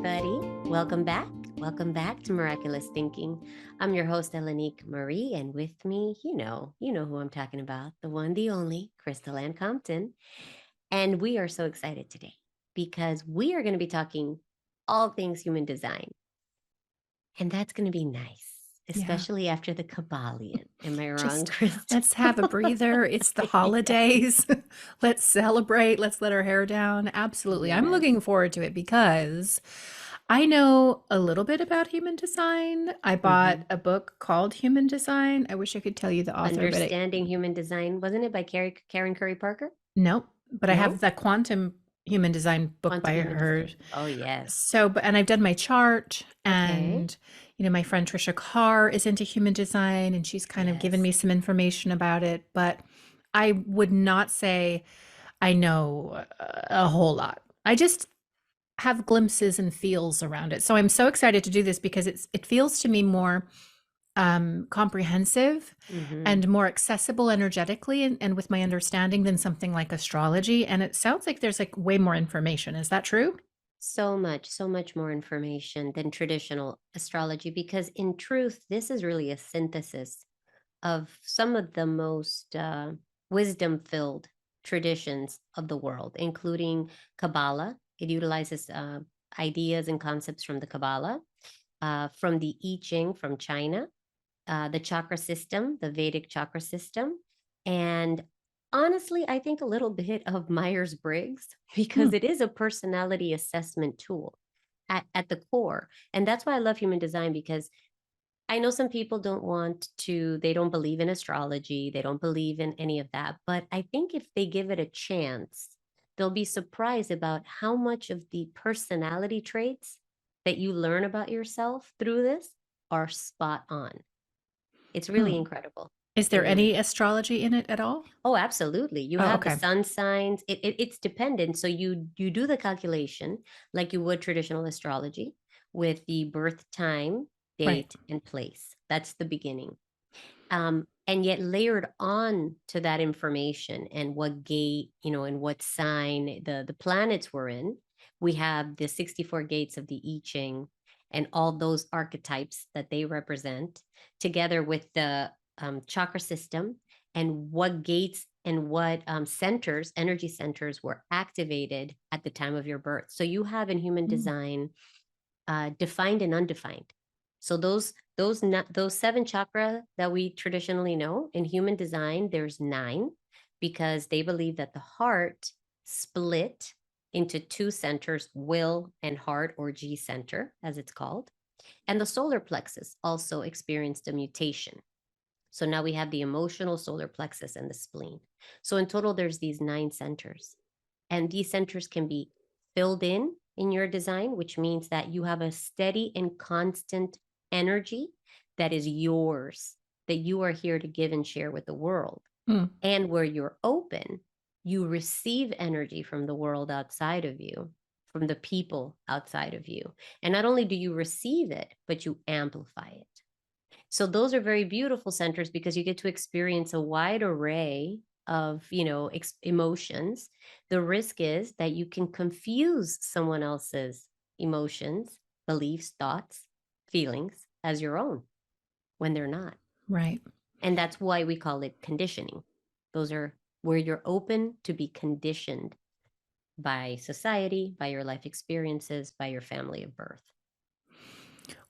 everybody. Welcome back. Welcome back to Miraculous Thinking. I'm your host, Elenique Marie, and with me, you know who I'm talking about, the one, the only, Crystal Ann Compton. And we are so excited today because we are going to be talking all things human design. And that's going to be nice, Yeah. especially after the Kabbalion. Am I wrong, Just Crystal? let's have a breather. It's the holidays. Let's celebrate. Let's let our hair down. Absolutely. I'm Yes. looking forward to it because I know a little bit about human design. I bought Mhm. a book called Human Design. I wish I could tell you the author, but Understanding Human Design. Wasn't it by Karen Curry Parker? nope. But I No? have the Quantum Human Design book Quantum by Human her. Design. Oh, yes. And I've done my chart, Okay. and my friend Trisha Carr is into human design, and she's kind of given Yes. me some information about it, but I would not say I know a whole lot. I just have glimpses and feels around it. So I'm so excited to do this because it feels to me more comprehensive Hmm. and more accessible energetically and with my understanding than something like astrology. And it sounds like there's like way more information. Is that true? So much more information than traditional astrology because, in truth, this is really a synthesis of some of the most wisdom filled traditions of the world, including Kabbalah. It utilizes ideas and concepts from the Kabbalah, from the I Ching from China, the chakra system, the Vedic chakra system, and honestly, I think a little bit of Myers Briggs Hmm. because it is a personality assessment tool at the core. And that's why I love human design because I know some people they don't believe in astrology, they don't believe in any of that. But I think if they give it a chance, they'll be surprised about how much of the personality traits that you learn about yourself through this are spot on. It's really Hmm. incredible. Is It there really any is. astrology in it at all? Oh, absolutely. You Oh, have the okay. sun signs. It's dependent. So you do the calculation like you would traditional astrology with the birth time, Right. date, and place. That's the beginning. And yet layered on to that information and what gate, and what sign the planets were in, we have the 64 gates of the I Ching and all those archetypes that they represent, together with the chakra system and what gates and what centers, energy centers, were activated at the time of your birth. So you have in human Mm. design defined and undefined. So those seven chakra that we traditionally know in human design, there's nine because they believe that the heart split into two centers, will and heart, or G center, as it's called. And the solar plexus also experienced a mutation. So now we have the emotional solar plexus and the spleen. So in total, there's these nine centers. And these centers can be filled in your design, which means that you have a steady and constant energy that is yours, that you are here to give and share with the world. Mm. And where you're open, you receive energy from the world outside of you, from the people outside of you. And not only do you receive it, but you amplify it. So those are very beautiful centers because you get to experience a wide array of, emotions. The risk is that you can confuse someone else's emotions, beliefs, thoughts, feelings as your own when they're not. Right. And that's why we call it conditioning. Those are where you're open to be conditioned by society, by your life experiences, by your family of birth.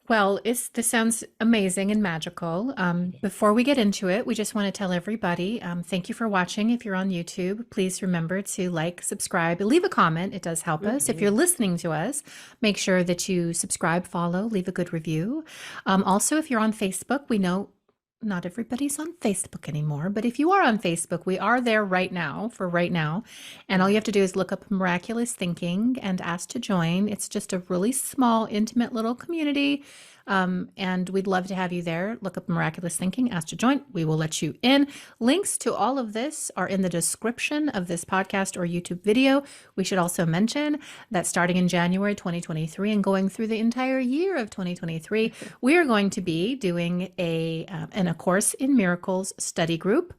Well, this sounds amazing and magical. It is. Before we get into it, we just want to tell everybody, thank you for watching. If you're on YouTube, please remember to like, subscribe, leave a comment. It does help us. If you're Mhm. listening to us, make sure that you subscribe, follow, leave a good review. Also, if you're on Facebook, we know not everybody's on Facebook anymore, but if you are on Facebook, we are there right now for right now. And all you Yeah. have to do is look up Miraculous Thinking and ask to join. It's just a really small, intimate little community. And we'd love to have you there. Look up Miraculous Thinking, ask to join. We will let you in. Links to all of this are in the description of this podcast or YouTube video. We should also mention that starting in January 2023 and going through the entire year of 2023, we are going to be doing a Course in Miracles study group.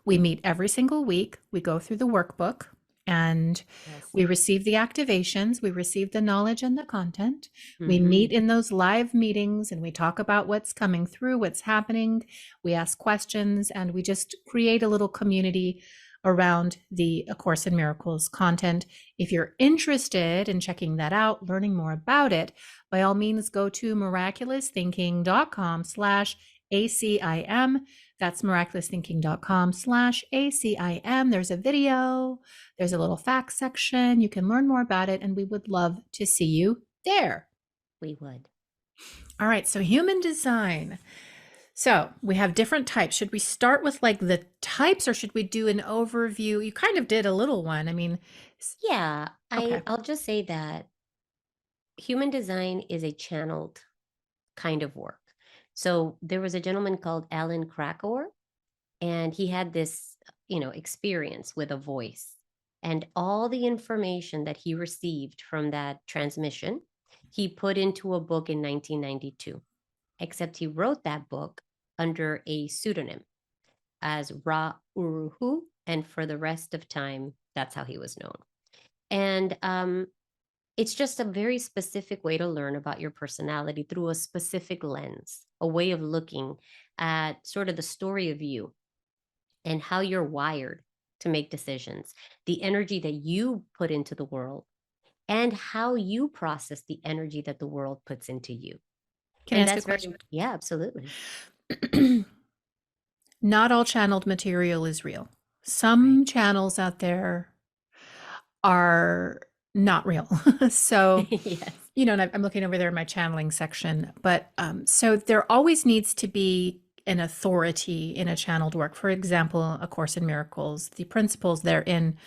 We meet every single week. We go through the workbook and Yes. we receive the activations, we receive the knowledge and the content. We meet Hmm. in those live meetings and we talk about what's coming through, what's happening. We ask questions and we just create a little community around the A Course in Miracles content. If you're interested in checking that out, learning more about it, by all means, go to miraculousthinking.com/ACIM. That's miraculousthinking.com/ACIM. There's a video, there's a little facts section. You can learn more about it, and we would love to see you there. We would. All right, so human design. So we have different types. Should we start with like the types or should we do an overview? You kind of did a little one. I mean, Yeah, okay. I'll just say that human design is a channeled kind of work. So there was a gentleman called Alan Krakauer, and he had this, experience with a voice. And all the information that he received from that transmission, he put into a book in 1992, except he wrote that book under a pseudonym as Ra Uruhu. And for the rest of time, that's how he was known. And it's just a very specific way to learn about your personality through a specific lens, a way of looking at sort of the story of you and how you're wired to make decisions, the energy that you put into the world, and how you process the energy that the world puts into you. Can I And ask a that's question? very, yeah, absolutely. Not all channeled material is real. Right. Some channels out there are not real. So, Yes. and I'm looking over there in my channeling section, but so there always needs to be an authority in a channeled work. For example, A Course in Miracles, the principles therein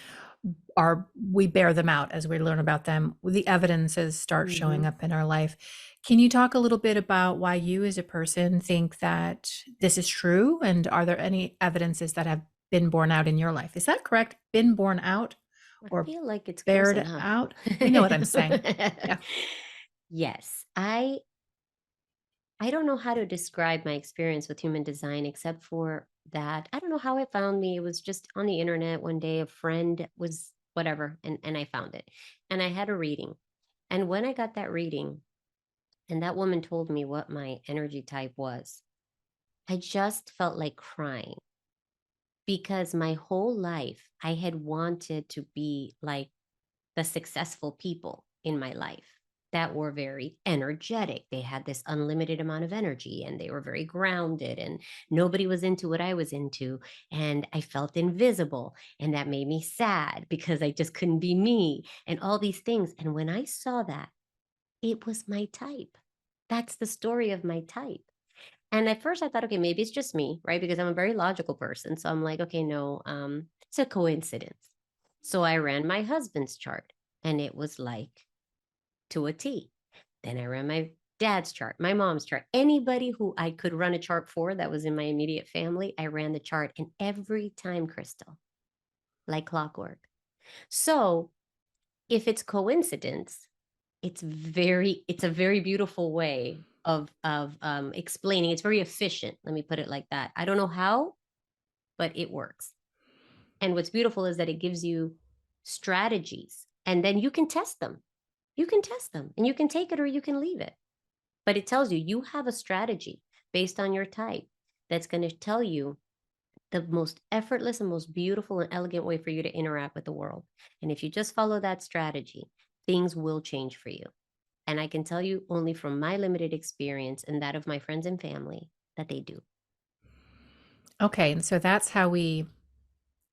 are, we bear them out as we learn about them. The evidences start showing Hmm. up in our life. Can you talk a little bit about why you as a person think that this is true? And are there any evidences that have been borne out in your life? Is that correct? Been borne out I or feel like it's close bared enough. out? You know what I'm saying. Yeah. Yes, I don't know how to describe my experience with human design except for that. I don't know how it found me. It was just on the internet one day. A friend was whatever, and I found it. And I had a reading. And when I got that reading, and that woman told me what my energy type was, I just felt like crying because my whole life I had wanted to be like the successful people in my life that were very energetic. They had this unlimited amount of energy and they were very grounded, and nobody was into what I was into. And I felt invisible. And that made me sad because I just couldn't be me and all these things. And when I saw that, it was my type. That's the story of my type. And at first I thought, okay, maybe it's just me, right? Because I'm a very logical person. So I'm like, okay, no, it's a coincidence. So I ran my husband's chart and it was like to a T. Then I ran my dad's chart, my mom's chart, anybody who I could run a chart for that was in my immediate family, I ran the chart. And every time, Crystal, like clockwork. So if it's coincidence, it's a very beautiful way of explaining. It's very efficient. Let me put it like that. I don't know how, but it works. And what's beautiful is that it gives you strategies, and then you can test them. You can test them, and you can take it or you can leave it. But it tells you you have a strategy based on your type that's going to tell you the most effortless and most beautiful and elegant way for you to interact with the world. And if you just follow that strategy, things will change for you. And I can tell you only from my limited experience and that of my friends and family that they do. Okay. And so that's how we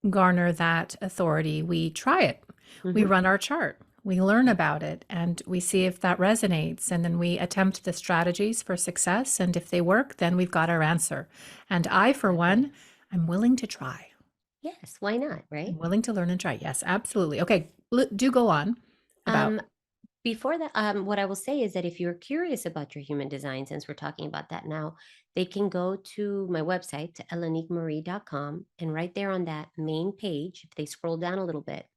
garner that authority. We try it. We Hmm. run our chart. We learn Yeah. about it and we see if that resonates. And then we attempt the strategies for success. And if they work, then we've got our answer. And I, for Exactly. one, I'm willing to try. Yes. Why not? I'm Right. willing to learn and try. Yes, absolutely. Okay. Do go on about. Um, Before that, what I will say is that if you're curious about your human design, since we're talking about that now, they can go to my website, to elaniquemarie.com, and right there on that main page, if they scroll down a little bit,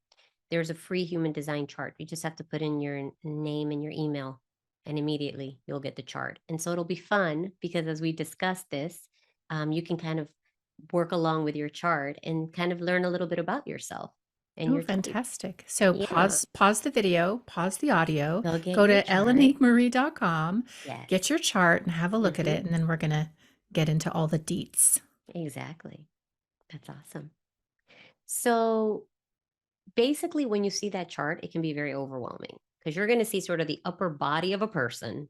there's a free human design chart. You just have to put in your name and your email, and immediately you'll get the chart. And so it'll be fun because as we discuss this, you can kind of work along with your chart and kind of learn a little bit about yourself. and Oh, your type. fantastic. So Yeah. pause the video, pause the audio, Go get go your to chart. ellenemarie.com, Yes. get your chart and have a look at Hmm. it, and then we're gonna get into all the deets. Exactly. That's awesome. So basically, when you see that chart, it can be very overwhelming because you're going to see sort of the upper body of a person,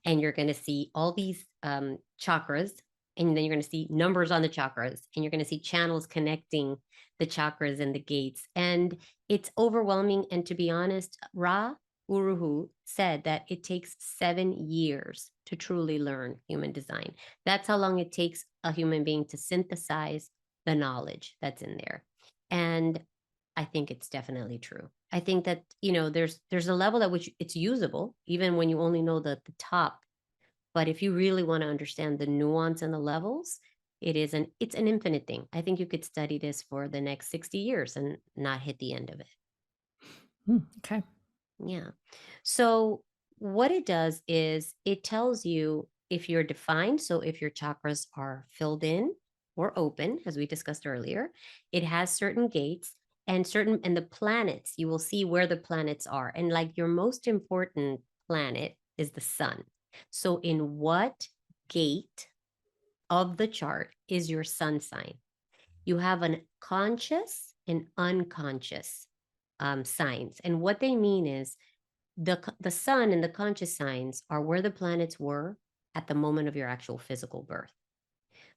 and you're going to see all these chakras, and then you're going to see numbers on the chakras, and you're going to see channels connecting the chakras and the gates, and it's overwhelming. And to be honest, Ra Uruhu said that it takes 7 years to truly learn human design. That's how long it takes a human being to synthesize the knowledge that's in there. And I think it's definitely true. I think that, there's a level at which it's usable, even when you only know the top. But if you really want to understand the nuance and the levels, it's an infinite thing. I think you could study this for the next 60 years and not hit the end of it. Okay. Yeah. So what it does is it tells you if you're defined. So if your chakras are filled in or open, as we discussed earlier, it has certain gates and the planets, you will see where the planets are. And like your most important planet is the sun. So in what gate of the chart is your sun sign? You have an conscious and unconscious signs. And what they mean is the sun and the conscious signs are where the planets were at the moment of your actual physical birth.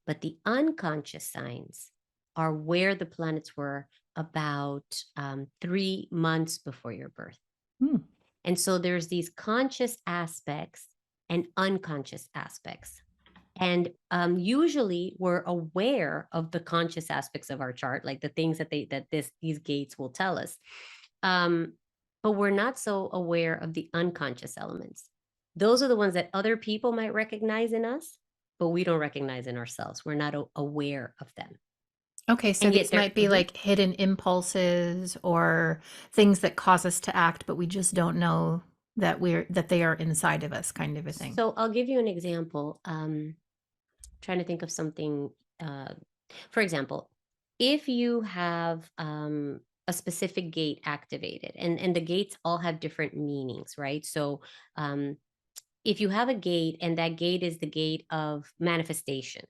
But the unconscious signs are where the planets were about 3 months before your birth. Hmm. And so there's these conscious aspects and unconscious aspects. And usually we're aware of the conscious aspects of our chart, like the things these gates will tell us. Um, but we're not so aware of the unconscious elements. Those are the ones that other people might recognize in us, but we don't recognize in ourselves. We're not aware of them. Okay, so And yet these they're might be like hidden impulses or things that cause us to act, but we just don't know that they are inside of us, kind of a thing. So I'll give you an example. Trying to think of something. Uh, for example, if you have a specific gate activated, and the gates all have different meanings, right? So um, if you have a gate and that gate is the gate of manifestation,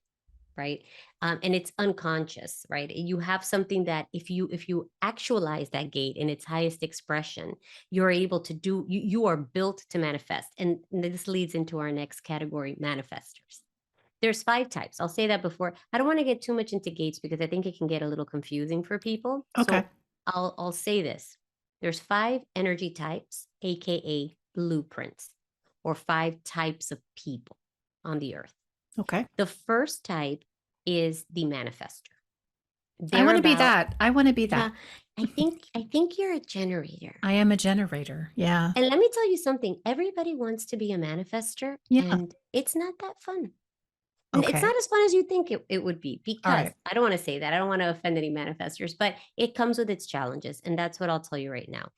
right, and it's unconscious, right, you have something that if you actualize that gate in its highest expression, you're able to you are built to manifest. And this leads into our next category, manifestors. There's 5 types. I'll say that before. I don't want to get too much into gates because I think it can get a little confusing for people. Okay. So I'll say this. There's 5 energy types, aka blueprints, or 5 types of people on the earth. Okay. The first type is the manifester. I They're want to be about, that. I want to be yeah, that. I think you're a generator. I am a generator. Yeah. And let me tell you something. Everybody wants to be a manifester, Yeah. and it's not that fun. It's Okay. not as fun as you think it would be, All because right. I don't want to say that. I don't want to offend any manifestors, but it comes with its challenges. And that's what I'll tell you right now.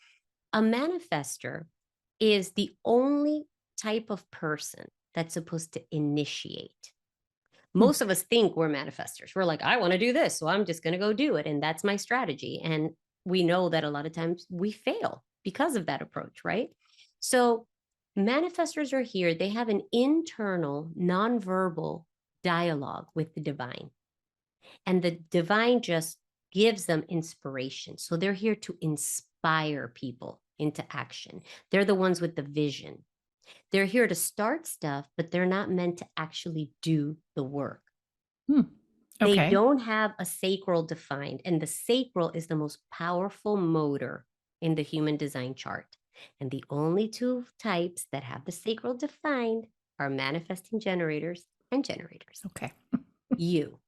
A manifester is the only type of person that's supposed to initiate. Hmm. Most of us think we're manifestors. We're like, I want to do this, so I'm just going to go do it. And that's my strategy. And we know that a lot of times we fail because of that approach, right? So manifestors are here. They have an internal, nonverbal dialogue with the divine. And the divine just gives them inspiration. So they're here to inspire people into action. They're the ones with the vision. They're here to start stuff, but they're not meant to actually do the work. Hmm. They Okay. don't have a sacral defined, and the sacral is the most powerful motor in the human design chart. And the only 2 types that have the sacral defined are manifesting generators and generators. Okay. You.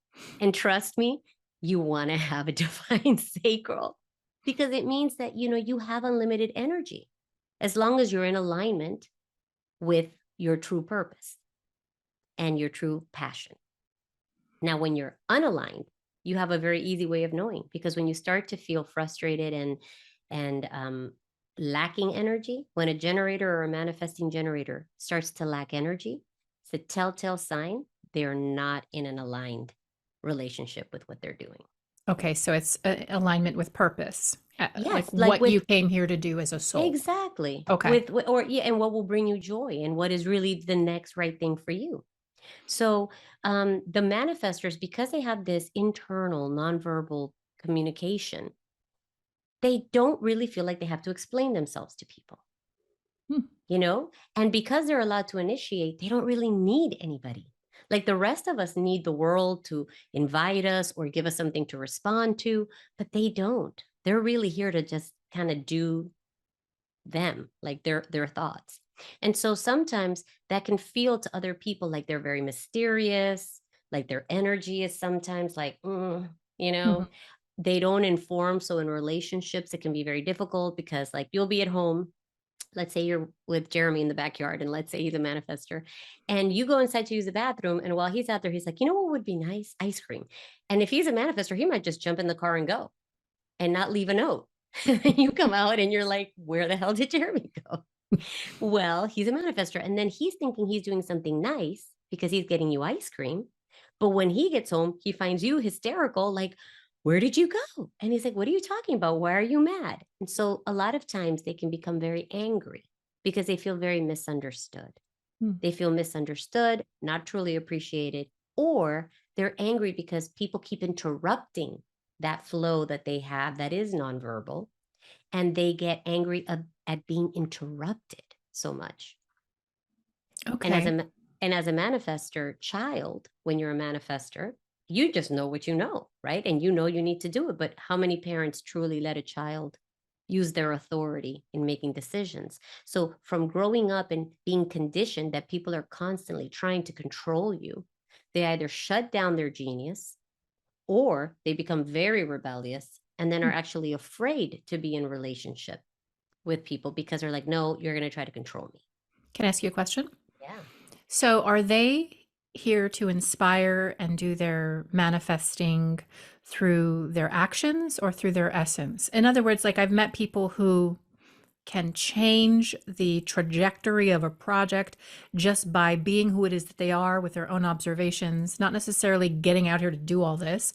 And trust me, you want to have a defined sacral, because it means that you have unlimited energy as long as you're in alignment with your true purpose and your true passion. Now, when you're unaligned, you have a very easy way of knowing, because when you start to feel frustrated and lacking energy, when a generator or a manifesting generator starts to lack energy, it's a telltale sign they're not in an aligned relationship with what they're doing. Okay, so it's alignment with purpose, like Yes, like what you with came here to do as a soul. exactly Okay. or yeah, and what will bring you joy and what is really the next right thing for you. So the manifestors, because they have this internal nonverbal communication, they don't really feel like they have to explain themselves to people, Hmm. you know? And because they're allowed to initiate, they don't really need anybody. Like the rest of us need the world to invite us or give us something to respond to, but they don't. They're really here to just kind of do them, like their thoughts. And so sometimes that can feel to other people like they're very mysterious, like their energy is sometimes like, you know, Mhm. they don't inform. So in relationships, it can be very difficult because like you'll be at home. Let's say you're with Jeremy in the backyard, and let's say he's a manifester, and you go inside to use the bathroom. And while he's out there, he's like, you know what would be nice? Ice cream. And if he's a manifester, he might just jump in the car and go and not leave a note. You come out and you're like, where the hell did Jeremy go? Well, he's a manifester. And then he's thinking he's doing something nice because he's getting you ice cream. But when he gets home, he finds you hysterical, like, where did you go? And he's like, what are you talking about? Why are you mad? And so a lot of times they can become very angry because they feel very misunderstood. Hmm. They feel misunderstood, not truly appreciated, or they're angry because people keep interrupting that flow that they have that is nonverbal, and they get angry at being interrupted so much. And as Okay. a and as a manifester child, when you're a manifester, you just know what you know, right? And you know you need to do it. But how many parents truly let a child use their authority in making decisions? So from growing up and being conditioned that people are constantly trying to control you, they either shut down their genius or they become very rebellious and then are Hmm. actually afraid to be in relationship with people because they're like, no, you're going to try to control me. Can I ask you a question? Yeah. So, are they here to inspire and do their manifesting through their actions or through their essence? In other words, like I've met people who can change the trajectory of a project just by being who it is that they are with their own observations, not necessarily getting out here to do all this.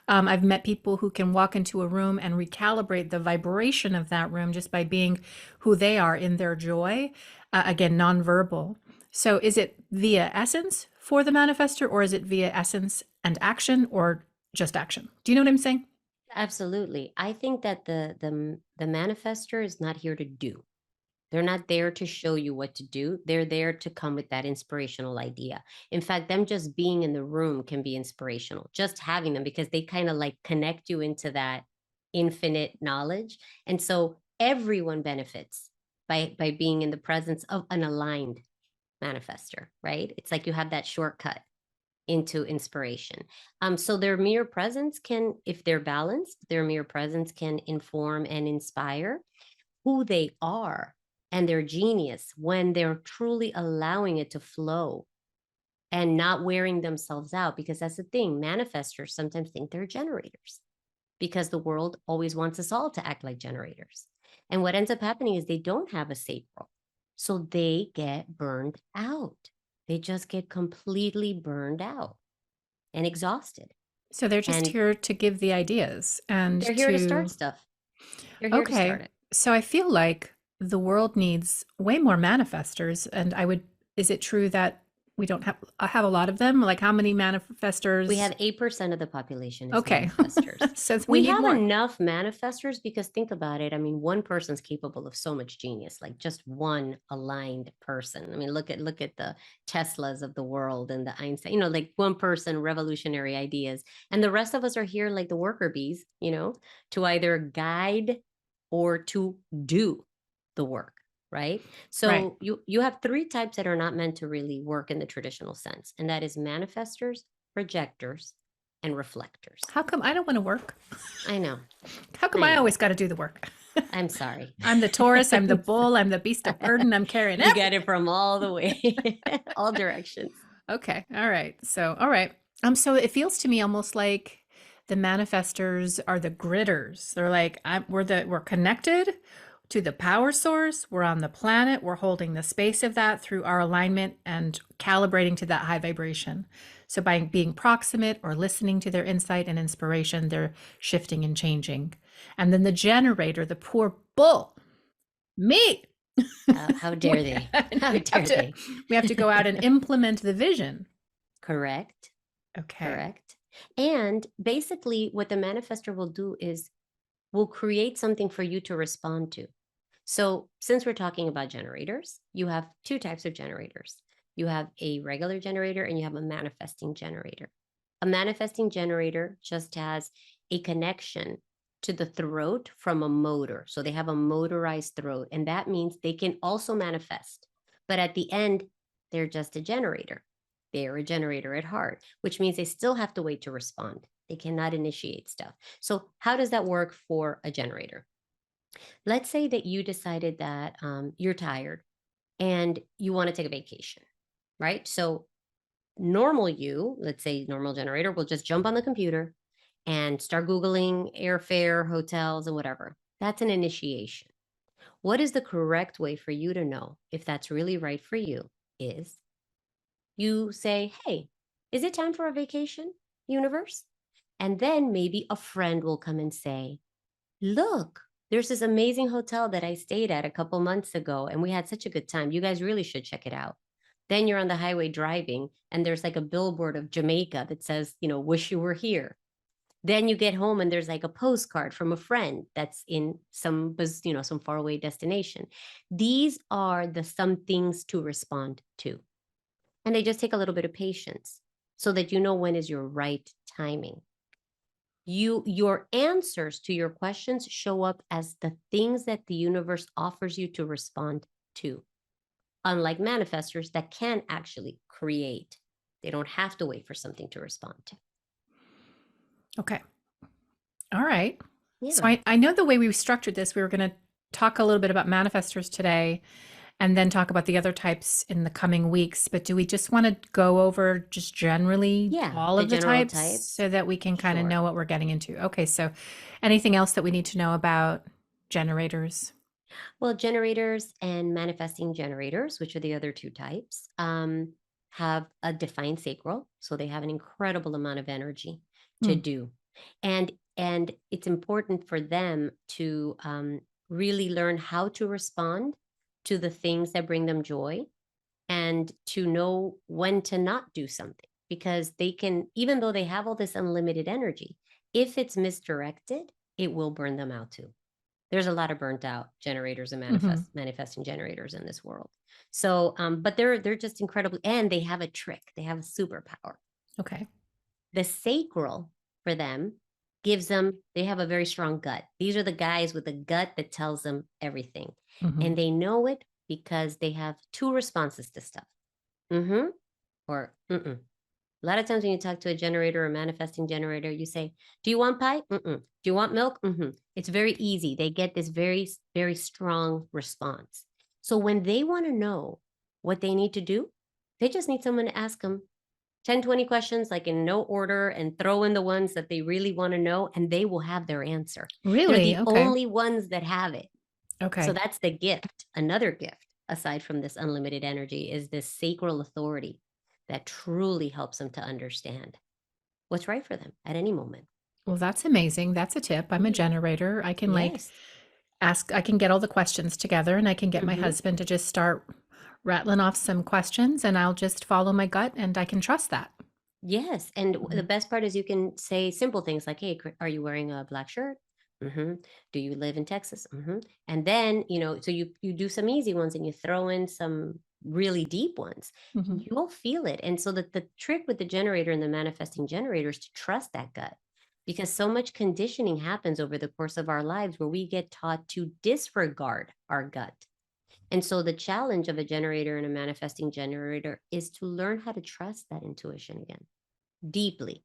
I've met people who can walk into a room and recalibrate the vibration of that room just by being who they are in their joy. Again, nonverbal. So, is it via essence for the manifester, or is it via essence and action, or just action? Do you know what I'm saying? Absolutely. I think that the manifester is not here to do. They're not there to show you what to do. They're there to come with that inspirational idea. In fact, them just being in the room can be inspirational. Just having them because they kind of like connect you into that infinite knowledge. And so everyone benefits by being in the presence of an aligned manifester, right? It's like you have that shortcut into inspiration. So their mere presence can, if they're balanced, their mere presence can inform and inspire who they are and their genius when they're truly allowing it to flow and not wearing themselves out. Because that's the thing, manifestors sometimes think they're generators because the world always wants us all to act like generators. And what ends up happening is they don't have a safe role. So they get burned out. They just get completely burned out and exhausted. So, they're just And here to give the ideas and they're here to start to. stuff. They're here to Okay. start it. So I feel like the world needs way more manifestors. And I would, is it true that we don't have a lot of them? Like how many We manifestors? have 8% of the population is Okay. manifestors. So we We need have more. enough manifestors because think about it. I mean, one person's capable of so much genius, like just one aligned person. I mean, look at the Teslas of the world and the Einstein, like one person, revolutionary ideas. And the rest of us are here like the worker bees, to either guide or to do the work, right? Right. So you have three types that are not meant to really work in the traditional sense, and that is manifestors, projectors, and reflectors. How come I don't want to work? I know. How come I I know. always got to do the work? I'm sorry. I'm the Taurus, I'm the I'm bull, I'm the beast of burden, I'm carrying you got everything. it from all the way, all directions. Okay. All right. So, all right. So it feels to me almost like the manifestors are the gritters. They're like, we're connected. to the power source. We're on the planet. We're holding the space of that through our alignment and calibrating to that high vibration. So by being proximate or listening to their insight and inspiration, they're shifting and changing. And then the generator, the poor bull, me. How dare they? How dare they? We have to go out and implement the vision. Correct. Okay. Correct. And basically, what the manifestor will do is will create something for you to respond to. So, since we're talking about generators, you have two types of generators. You have a regular generator and you have a manifesting generator. A manifesting generator just has a connection to the throat from a motor. So, they have a motorized throat, and that means they can also manifest. But at the end, they're just a generator. They're a generator at heart, which means they still have to wait to respond. They cannot initiate stuff. So, how does that work for a generator? Let's say that you decided that you're tired and you want to take a vacation, right? So, normal you, let's say normal generator, will just jump on the computer and start Googling airfare, hotels, and whatever. That's an initiation. What is the correct way for you to know if that's really right for you? Is you say, hey, is it time for a vacation, universe? And then maybe a friend will come and say, look, there's this amazing hotel that I stayed at a couple months ago, and we had such a good time. You guys really should check it out. Then you're on the highway driving, and there's like a billboard of Jamaica that says, wish you were here. Then you get home, and there's like a postcard from a friend that's in some faraway destination. These are the some things to respond to. And they just take a little bit of patience so that you know when is your right timing. Your answers to your questions show up as the things that the universe offers you to respond to, unlike manifestors that can actually create. They don't have to wait for something to respond to. Okay. All right. So Yeah. I know the way we structured this, we were going to talk a little bit about manifestors today and then talk about the other types in the coming weeks. But do we just want to go over just generally Yeah, all the of the general types types. so that we can kind of Sure. know what we're getting into? Okay. So anything else that we need to know about generators? Well, generators and manifesting generators, which are the other two types, have a defined sacral, so they have an incredible amount of energy to Hmm. do, and it's important for them to really learn how to respond to the things that bring them joy, and to know when to not do something, because they can, even though they have all this unlimited energy, if it's misdirected, it will burn them out too. There's a lot of burnt out generators and Hmm. manifesting generators in this world. So, but they're just incredibly, and they have a trick. They have a superpower. Okay. The sacral for them gives them. They have a very strong gut. These are the guys with a gut that tells them everything, Hmm. and they know it because they have two responses to stuff. Mm-hmm. Or mm-mm. A lot of times when you talk to a generator or manifesting generator, you say, do you want pie? Mm-mm. Do you want milk? Mm-hmm. It's very easy. They get this very, very strong response. So when they want to know what they need to do, they just need someone to ask them 10, 20 questions, like in no order, and throw in the ones that they really want to know, and they will have their answer. They're Really? the Okay. only ones that have it. So Okay. that's the gift. Another gift, aside from this unlimited energy, is this sacral authority that truly helps them to understand what's right for them at any moment. Well, that's amazing. That's a tip. I'm a Yeah. generator. I can Yes. I can get all the questions together and I can get my Hmm. husband to just start rattling off some questions and I'll just follow my gut and I can trust that. Yes. And the Mhm. best part is you can say simple things like, hey, are you wearing a black shirt? Hmm. Do you live in Texas? Hmm. And then, so you do some easy ones and you throw in some really deep ones. Mhm. You'll feel it. And so the trick with the generator and the manifesting generator is to trust that gut, because so much conditioning happens over the course of our lives where we get taught to disregard our gut. And so the challenge of a generator and a manifesting generator is to learn how to trust that intuition again deeply,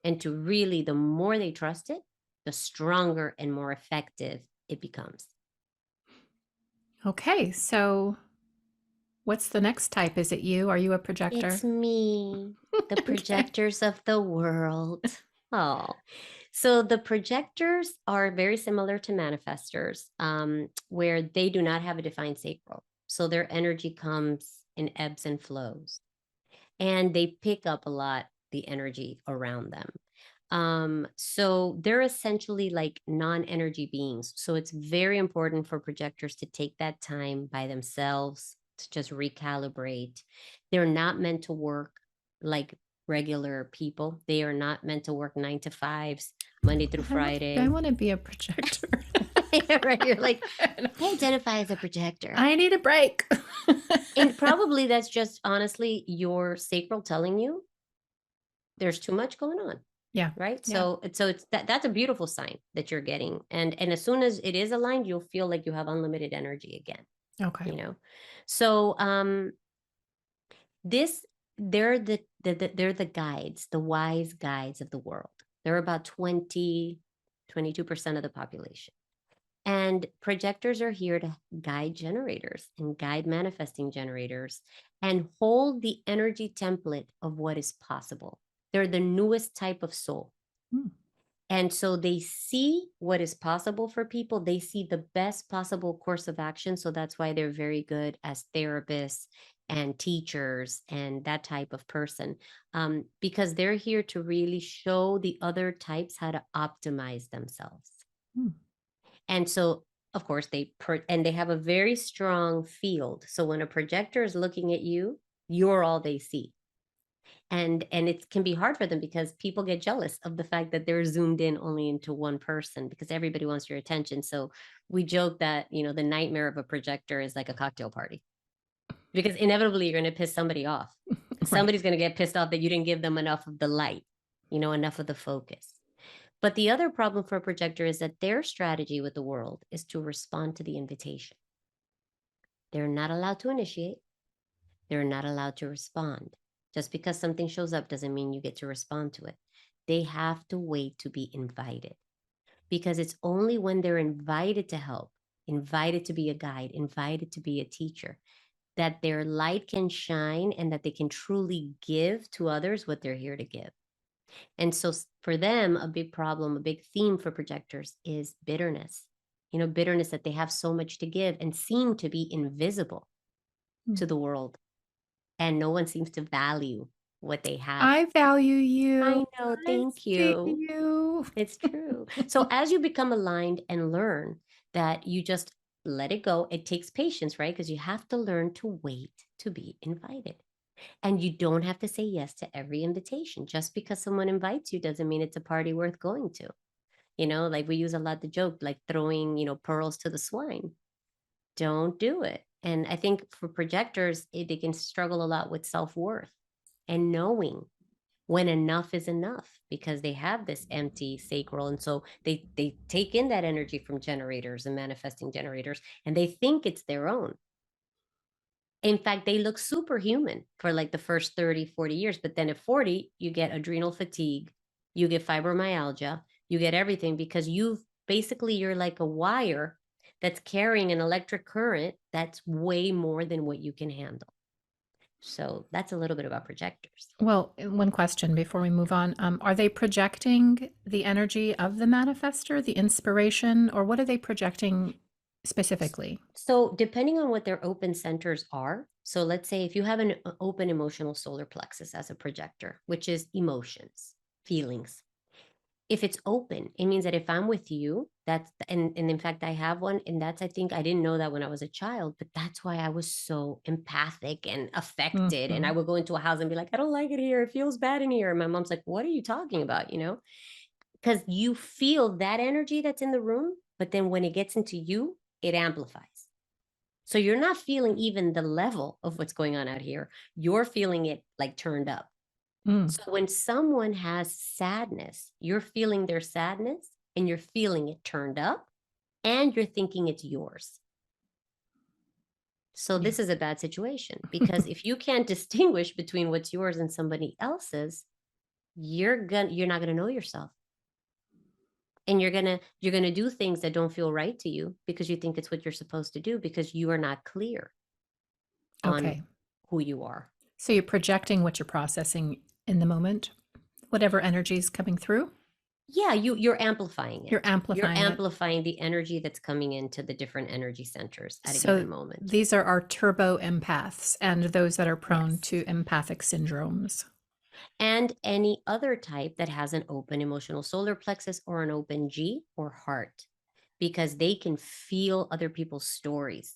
and to really, the more they trust it, the stronger and more effective it becomes. Okay, so what's the next type? Is it you? Are you a It's projector? me, the Okay. projectors of the world. Oh, So the projectors are very similar to manifestors, where they do not have a defined sacral. So their energy comes in ebbs and flows, and they pick up a lot the energy around them. So they're essentially like non-energy beings. So it's very important for projectors to take that time by themselves to just recalibrate. They're not meant to work like regular people. They are not meant to work 9 to 5s, Monday through I Friday. want to be a projector. Yeah, right. You're like, I identify as a projector. I need a break. And probably that's just honestly your sacral telling you there's too much going on. Yeah. Right. Yeah. So it's that's a beautiful sign that you're getting. And as soon as it is aligned, you'll feel like you have unlimited energy again, Okay. you know. So this they're they're the guides, the wise guides of the world. They're about 22% of the population. And projectors are here to guide generators and guide manifesting generators and hold the energy template of what is possible. They're the newest type of soul. Mm, And so they see what is possible for people. They see the best possible course of action. So that's why they're very good as therapists and teachers and that type of person, because they're here to really show the other types how to optimize themselves. mm. And so, of course, and they have a very strong field. So when a projector is looking at you, you're all they see. And it can be hard for them because people get jealous of the fact that they're zoomed in only into one person because everybody wants your attention. So we joke that, the nightmare of a projector is like a cocktail party because inevitably you're going to piss somebody off. Right. Somebody's going to get pissed off that you didn't give them enough of the light, enough of the focus. But the other problem for a projector is that their strategy with the world is to respond to the invitation. They're not allowed to initiate. They're not allowed to respond. Just because something shows up doesn't mean you get to respond to it. They have to wait to be invited because it's only when they're invited to help, invited to be a guide, invited to be a teacher, that their light can shine and that they can truly give to others what they're here to give. And so for them, a big problem, a big theme for projectors is bitterness. Bitterness that they have so much to give and seem to be invisible Mm. to the world and no one seems to value what they have. I value you. I know, I thank see you. you. It's true. So as you become aligned and learn that you just let it go, it takes patience, right? Because you have to learn to wait to be invited. And you don't have to say yes to every invitation. Just because someone invites you doesn't mean it's a party worth going to. Like we use a lot the joke, like throwing, pearls to the swine. Don't do it. And I think for projectors, they can struggle a lot with self-worth and knowing when enough is enough because they have this empty sacral. And so they take in that energy from generators and manifesting generators and they think it's their own. In fact, they look superhuman for like the first 30, 40 years. But then at 40, you get adrenal fatigue, you get fibromyalgia, you get everything because you're like a wire that's carrying an electric current that's way more than what you can handle. So that's a little bit about projectors. Well, one question before we move on. Are they projecting the energy of the manifester, the inspiration, or what are they projecting specifically? So, depending on what their open centers are, so let's say if you have an open emotional solar plexus as a projector, which is emotions, feelings. If it's open, it means that if I'm with you, and in fact I have one, and that's I think I didn't know that when I was a child, but that's why I was so empathic and affected. And I Mhm. would go into a house and be like, I don't like it here. It feels bad in here. And my mom's like, what are you talking about? Because you feel that energy that's in the room, but then when it gets into you, it amplifies. So you're not feeling even the level of what's going on out here. You're feeling it like turned up. Mm. So when someone has sadness, you're feeling their sadness and you're feeling it turned up and you're thinking it's yours. So Yeah. this is a bad situation because if you can't distinguish between what's yours and somebody else's, you're not going to know yourself. And you're going to do things that don't feel right to you because you think it's what you're supposed to do because you are not clear on Okay. who you are. So you're projecting what you're processing in the moment, whatever energy is coming through. Yeah, you're amplifying You're it. You're amplifying it. amplifying the energy that's coming into the different energy centers at a So given moment. these are our turbo empaths and those that are prone Yes. to empathic syndromes. And any other type that has an open emotional solar plexus or an open G or heart, because they can feel other people's stories.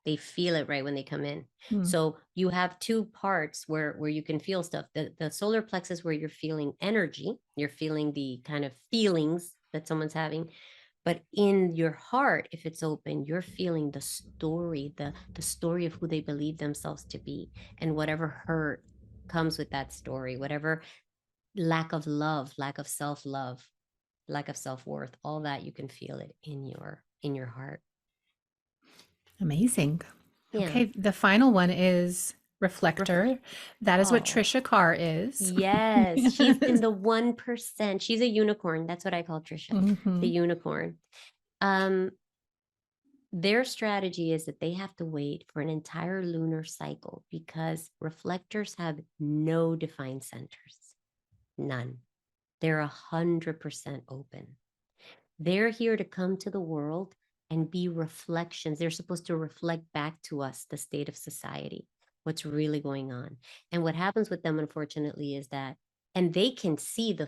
They feel it right when they come in. Mm. So you have two parts where you can feel stuff. The solar plexus, where you're feeling energy, you're feeling the kind of feelings that someone's having. But in your heart, if it's open, you're feeling the story, the story of who they believe themselves to be, and whatever hurt comes with that story, whatever lack of love, lack of self-love, lack of self-worth, all that, you can feel it in your heart. Amazing. Yeah. Okay, the final one is Reflect. reflector. That is what Oh, Trisha Carr is. yes. She's in the 1%. She's a unicorn. That's what I call Trisha, the Mhm. unicorn. Um, their strategy is that they have to wait for an entire lunar cycle because reflectors have no defined centers, none. They're 100% open. They're here to come to the world and be reflections. They're supposed to reflect back to us the state of society, what's really going on. And what happens with them, unfortunately, is that, and they can see the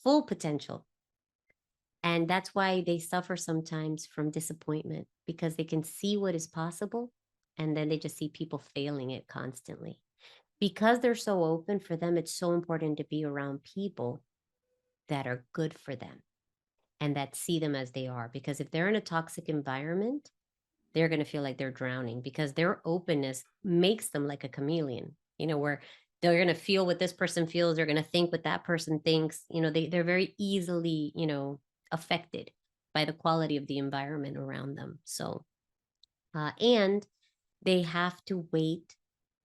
full potential. And that's why they suffer sometimes from disappointment, because they can see what is possible. And then they just see people failing it constantly. Because they're so open, for them, it's so important to be around people that are good for them and that see them as they are. Because if they're in a toxic environment, they're going to feel like they're drowning, because their openness makes them like a chameleon, where they're going to feel what this person feels. They're going to think what that person thinks. They're very easily, affected by the quality of the environment around them. So, and they have to wait,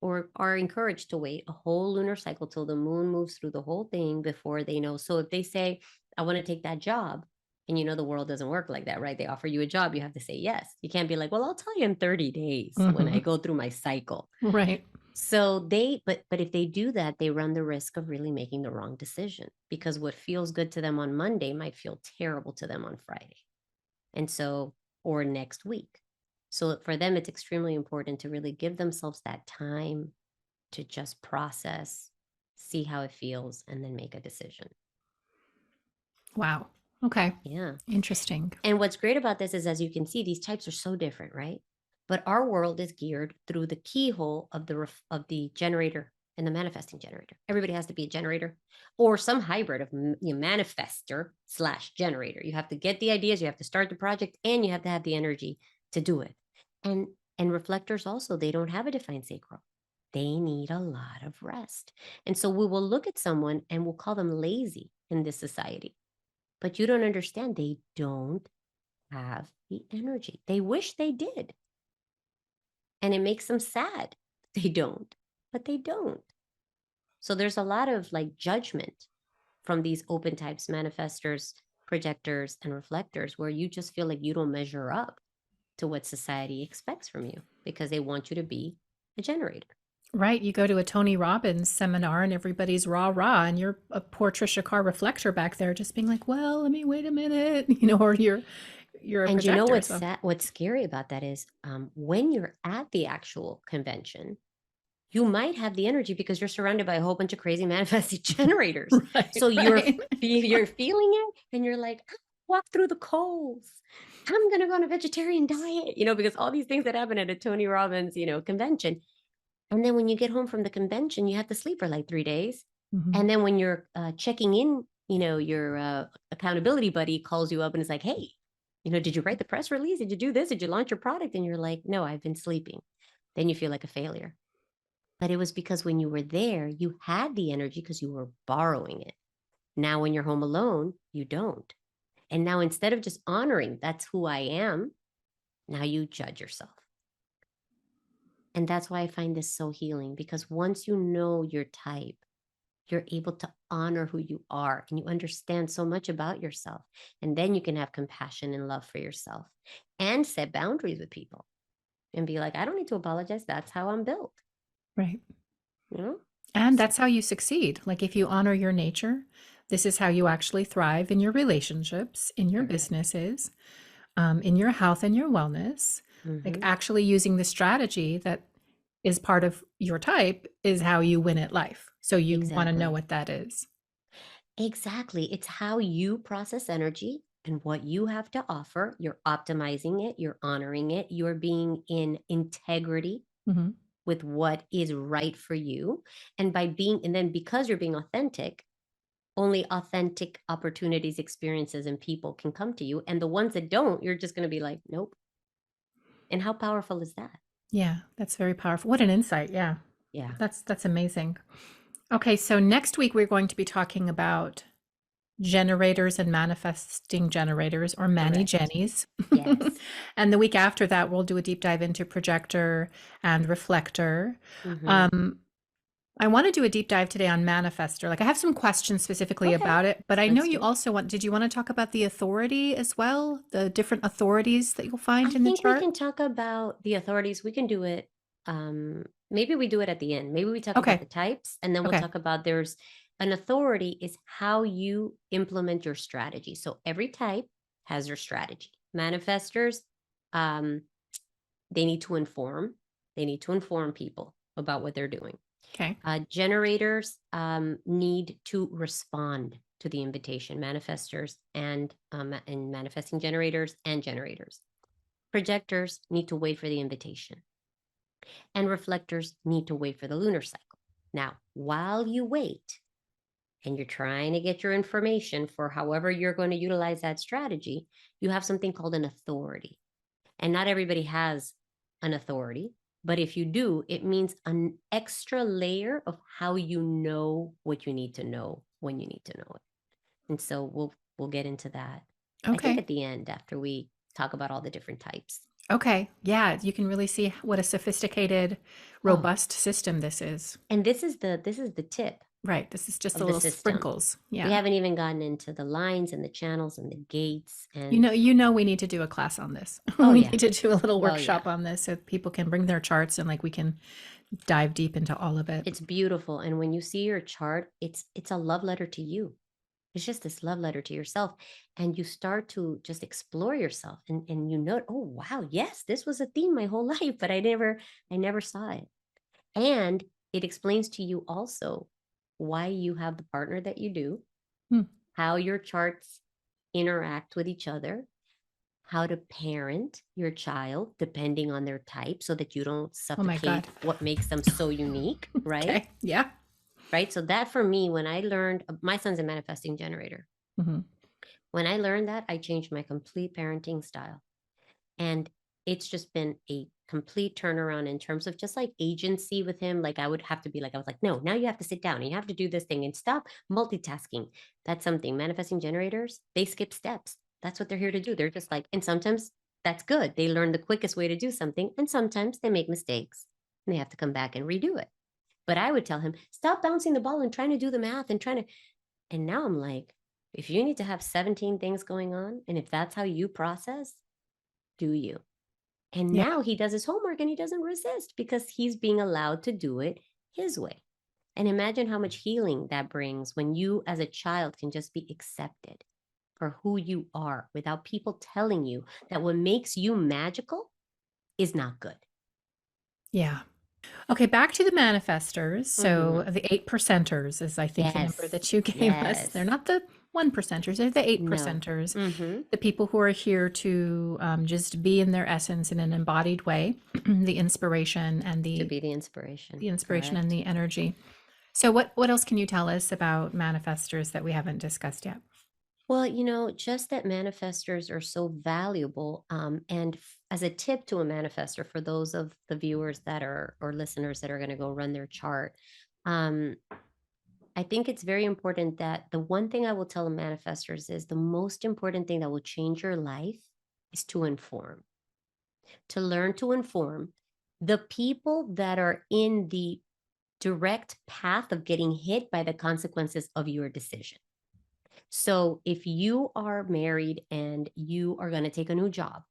or are encouraged to wait, a whole lunar cycle till the moon moves through the whole thing before they know. So if they say, I want to take that job, and the world doesn't work like that, right? They offer you a job, you have to say yes. You can't be like, well, I'll tell you in 30 days when I Mhm. go through my cycle. Right. So but if they do that, they run the risk of really making the wrong decision, because what feels good to them on Monday might feel terrible to them on Friday. And so, or next week. So for them, it's extremely important to really give themselves that time to just process, see how it feels, and then make a decision. Wow. Okay. Yeah. Interesting. And what's great about this is, as you can see, these types are so different, right? But our world is geared through the keyhole of the generator and the manifesting generator. Everybody has to be a generator or some hybrid of manifester slash generator. You have to get the ideas, you have to start the project, and you have to have the energy to do it. And reflectors also, they don't have a defined sacral. They need a lot of rest. And so we will look at someone and we'll call them lazy in this society. But you don't understand, they don't have the energy. They wish they did. And it makes them sad. They don't, but they don't. So there's a lot of like judgment from these open types, manifestors, projectors, and reflectors, where you just feel like you don't measure up to what society expects from you because they want you to be a generator. Right. You go to a Tony Robbins seminar and everybody's rah rah, and you're a poor Trisha Carr reflector back there just being like, well, let me wait a minute, or you're a And you know projector. what's So sad, what's scary about that is, when you're at the actual convention, you might have the energy because you're surrounded by a whole bunch of crazy manifested generators. right, So right. you're feeling it, and you're like, walk through the coals. I'm gonna go on a vegetarian diet, because all these things that happen at a Tony Robbins, convention. And then when you get home from the convention, you have to sleep for like 3 days. Mhm. And then when you're checking in, your accountability buddy calls you up and is like, hey, did you write the press release? Did you do this? Did you launch your product? And you're like, no, I've been sleeping. Then you feel like a failure. But it was because when you were there, you had the energy because you were borrowing it. Now, when you're home alone, you don't. And now, instead of just honoring, that's who I am, now you judge yourself. And that's why I find this so healing, because once you know your type, you're able to honor who you are and you understand so much about yourself. And then you can have compassion and love for yourself and set boundaries with people and be like, I don't need to apologize. That's how I'm built. Right. You know? And So, that's how you succeed. Like if you honor your nature, This is how you actually thrive in your relationships, in your Correct. businesses, in your health and your wellness. Like Hmm. actually using the strategy that is part of your type is how you win at life. So you want to know Exactly. what that is. Exactly. It's how you process energy and what you have to offer. You're optimizing it, you're honoring it, you're being in integrity Mhm. with what is right for you. And by being, and then because you're being authentic, only authentic opportunities, experiences, and people can come to you. And the ones that don't, you're just going to be like, nope. And how powerful is that? Yeah, that's very powerful. What an insight. Yeah. Yeah. That's amazing. Okay, so next week we're going to be talking about generators and manifesting generators, or Manny Correct. Jennies. Yes. And the week after that we'll do a deep dive into projector and reflector. Hmm. Um, I want to do a deep dive today on manifestor. Like I have some questions specifically Okay. about it, but I know Let's you do it. also did you want to talk about the authority as well? The different authorities that you'll find I in the think we chart? can talk about the authorities. We can do it. Maybe we do it at the end. Maybe we talk about Okay. the types and then we'll Okay. talk about there's an authority is how you implement your strategy. So every type has their strategy. Manifestors, um, they need to inform, they need to inform people about what they're doing. Okay. Generators need to respond to the invitation, manifestors and manifesting generators and generators. Projectors need to wait for the invitation, and reflectors need to wait for the lunar cycle. Now, while you wait and you're trying to get your information for however you're going to utilize that strategy, you have something called an authority. And not everybody has an authority, but if you do, it means an extra layer of how you know what you need to know when you need to know it. And so we'll get into that. I think Okay. at the end after we talk about all the different types. Okay. Yeah, you can really see what a sophisticated, Oh, robust system this is. and this is the tip Right. This is just the of the little system. sprinkles. We Yeah. haven't even gotten into the lines and the channels and the gates You and know, you know we need to do a class on this. oh We yeah. need to do a little Oh yeah. workshop on this so people can bring their charts and like we can dive deep into all of it. It's beautiful. And when you see your chart, it's a love letter to you. It's just this love letter to yourself. And you start to just explore yourself and you know, oh wow, yes, this was a theme my whole life, but I never saw it. And it explains to you also why you have the partner that you do, Hmm. how your charts interact with each other, how to parent your child depending on their type so that you don't Oh my God. suffocate what makes them so unique, right? Okay. Yeah. Right. So that for me, when I learned my son's a manifesting generator. Hmm. When I learned that, I changed my complete parenting style. And it's just been a complete turnaround in terms of just like agency with him. Like I would have to be like, I was like, no, now you have to sit down and you have to do this thing and stop multitasking. That's something manifesting generators, they skip steps. That's what they're here to do. They're just like, and sometimes that's good. They learn the quickest way to do something. And sometimes they make mistakes and they have to come back and redo it. But I would tell him, stop bouncing the ball and trying to do the math and trying to. And now I'm like, if you need to have 17 things going on, and if that's how you process, do you? And Yeah. now he does his homework and he doesn't resist because he's being allowed to do it his way. And imagine how much healing that brings when you, as a child, can just be accepted for who you are without people telling you that what makes you magical is not good. Yeah. Okay, back to the manifestors. So Hmm. the eight percenters is I think the number Yes. that you gave us. They're Yes. not the one percenters, they're the eight No. percenters. Hmm. The people who are here to just be in their essence in an embodied way, the inspiration and To the be the inspiration. the inspiration and Correct. the energy. So what else can you tell us about manifestors that we haven't discussed yet? Well, just that manifestors are so valuable. And as a tip to a manifestor, for those of the viewers that are or listeners that are going to go run their chart, um, I think it's very important that the one thing I will tell the manifestors is the most important thing that will change your life is to inform, to learn to inform the people that are in the direct path of getting hit by the consequences of your decision. So if you are married and you are going to take a new job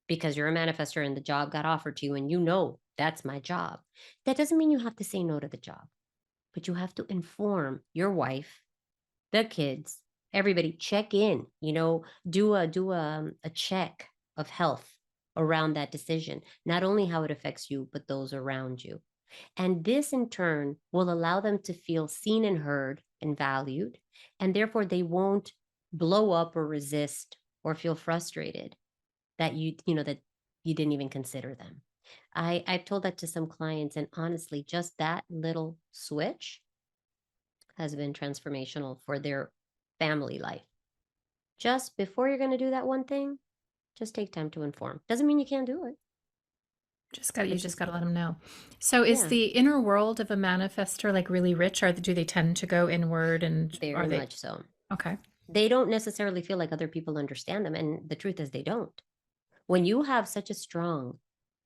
because you're a manifestor and the job got offered to you and you know that's my job, that doesn't mean you have to say no to the job, but you have to inform your wife the kids, everybody check in, do a check of health around that decision, not only how it affects you, but those around you. And this in turn will allow them to feel seen and heard and valued. And therefore they won't blow up or resist or feel frustrated that that you didn't even consider them. I've told that to some clients, and honestly, just that little switch has been transformational for their family life. Just before you're going to do that one thing, just take time to inform. Doesn't mean you can't do it. You It just just, got to let them know. So is yeah, the inner world of a manifestor like really rich, or do they tend to go inward, and are very they much so. okay? They don't necessarily feel like other people understand them. And the truth is, they don't. When you have such a strong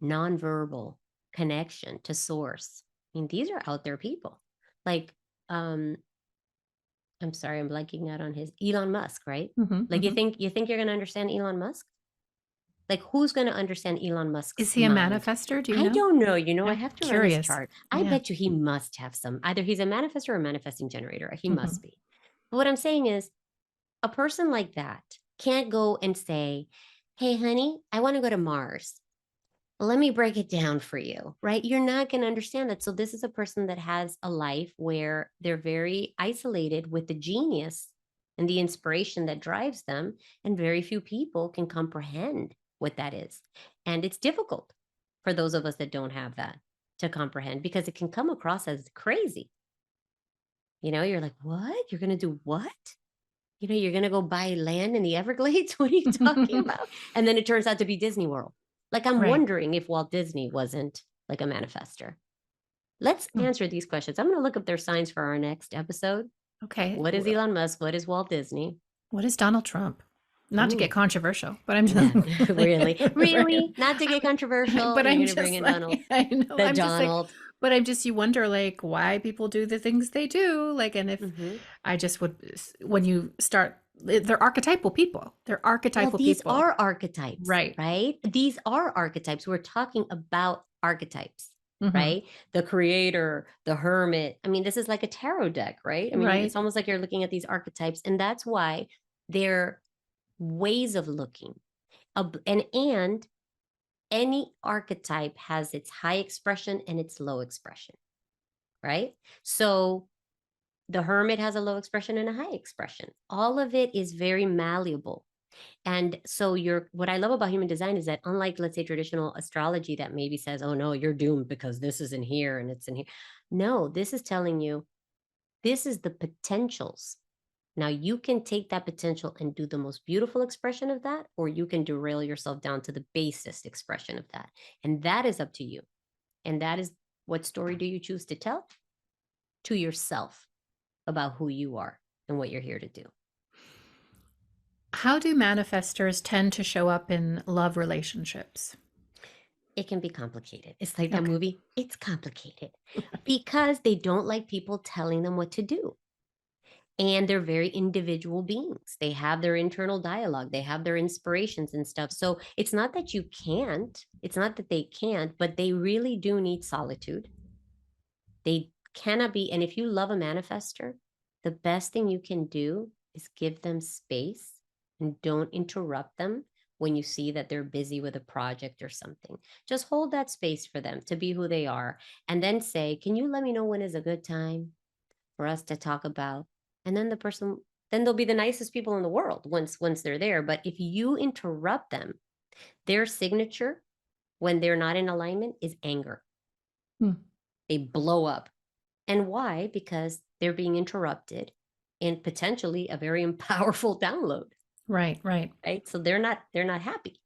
nonverbal connection to source, I mean, these are out there people. Like, um, I'm sorry, I'm blanking out on his Elon Musk, right? Hmm, Like hmm. you think you're gonna understand Elon Musk? Like, who's gonna understand Elon Is Musk's he a mind? manifestor? Do you I know? don't know. I Yeah, have to run his curious. chart. I Yeah. bet you he must have some. Either he's a manifestor or a manifesting generator. He Hmm. must be. But what I'm saying is, a person like that can't go and say, "Hey, honey, I want to go to Mars. Let me break it down for you," right? You're not going to understand that. So, this is a person that has a life where they're very isolated with the genius and the inspiration that drives them. And very few people can comprehend what that is. And it's difficult for those of us that don't have that to comprehend because it can come across as crazy. You're like, what? You're going to do what? You're going to go buy land in the Everglades? What are you talking about? And then it turns out to be Disney World. Like, I'm Right. wondering if Walt Disney wasn't like a manifester. Let's Hmm. answer these questions. I'm going to look up their signs for our next episode. Okay. What is Elon Musk? What is Walt Disney? What is Donald Trump? Not to get Ooh, controversial, but I'm just no, really, really not to get controversial. but You're I'm going to bring just in like, Donald, I know, the I'm just like, Donald. but you wonder like why people do the things they do. Like, and if Hmm. I just would, when you start, they're archetypal people. They're Well, archetypal these people. are archetypes, Right. right? These are archetypes. We're talking about archetypes, Hmm. right? The creator, the hermit. I mean, this is like a tarot deck, right? I mean, it's Right. almost like you're looking at these archetypes, and that's why they're ways of looking. And any archetype has its high expression and its low expression, right? So the hermit has a low expression and a high expression. All of it is very malleable. And so what I love about human design is that, unlike, let's say, traditional astrology that maybe says, "Oh no, you're doomed because this is in here and it's in here." No, this is telling you this is the potentials. Now you can take that potential and do the most beautiful expression of that, or you can derail yourself down to the basest expression of that. And that is up to you. And that is, what story do you choose to tell to yourself about who you are and what you're here to do? How do manifestors tend to show up in love relationships? It can be complicated. It's like that Okay. movie. It's complicated because they don't like people telling them what to do. And they're very individual beings. They have their internal dialogue, they have their inspirations and stuff. So it's not that you can't, it's not that they can't, but they really do need solitude. They cannot be. And if you love a manifester, the best thing you can do is give them space and don't interrupt them when you see that they're busy with a project or something. Just hold that space for them to be who they are. And then say, "Can you let me know when is a good time for us to talk about?" And then then they'll be the nicest people in the world once they're there. But if you interrupt them, their signature when they're not in alignment is anger. Hmm. They blow up. And why? Because they're being interrupted in potentially a very powerful download, Right, right. right? So they're not happy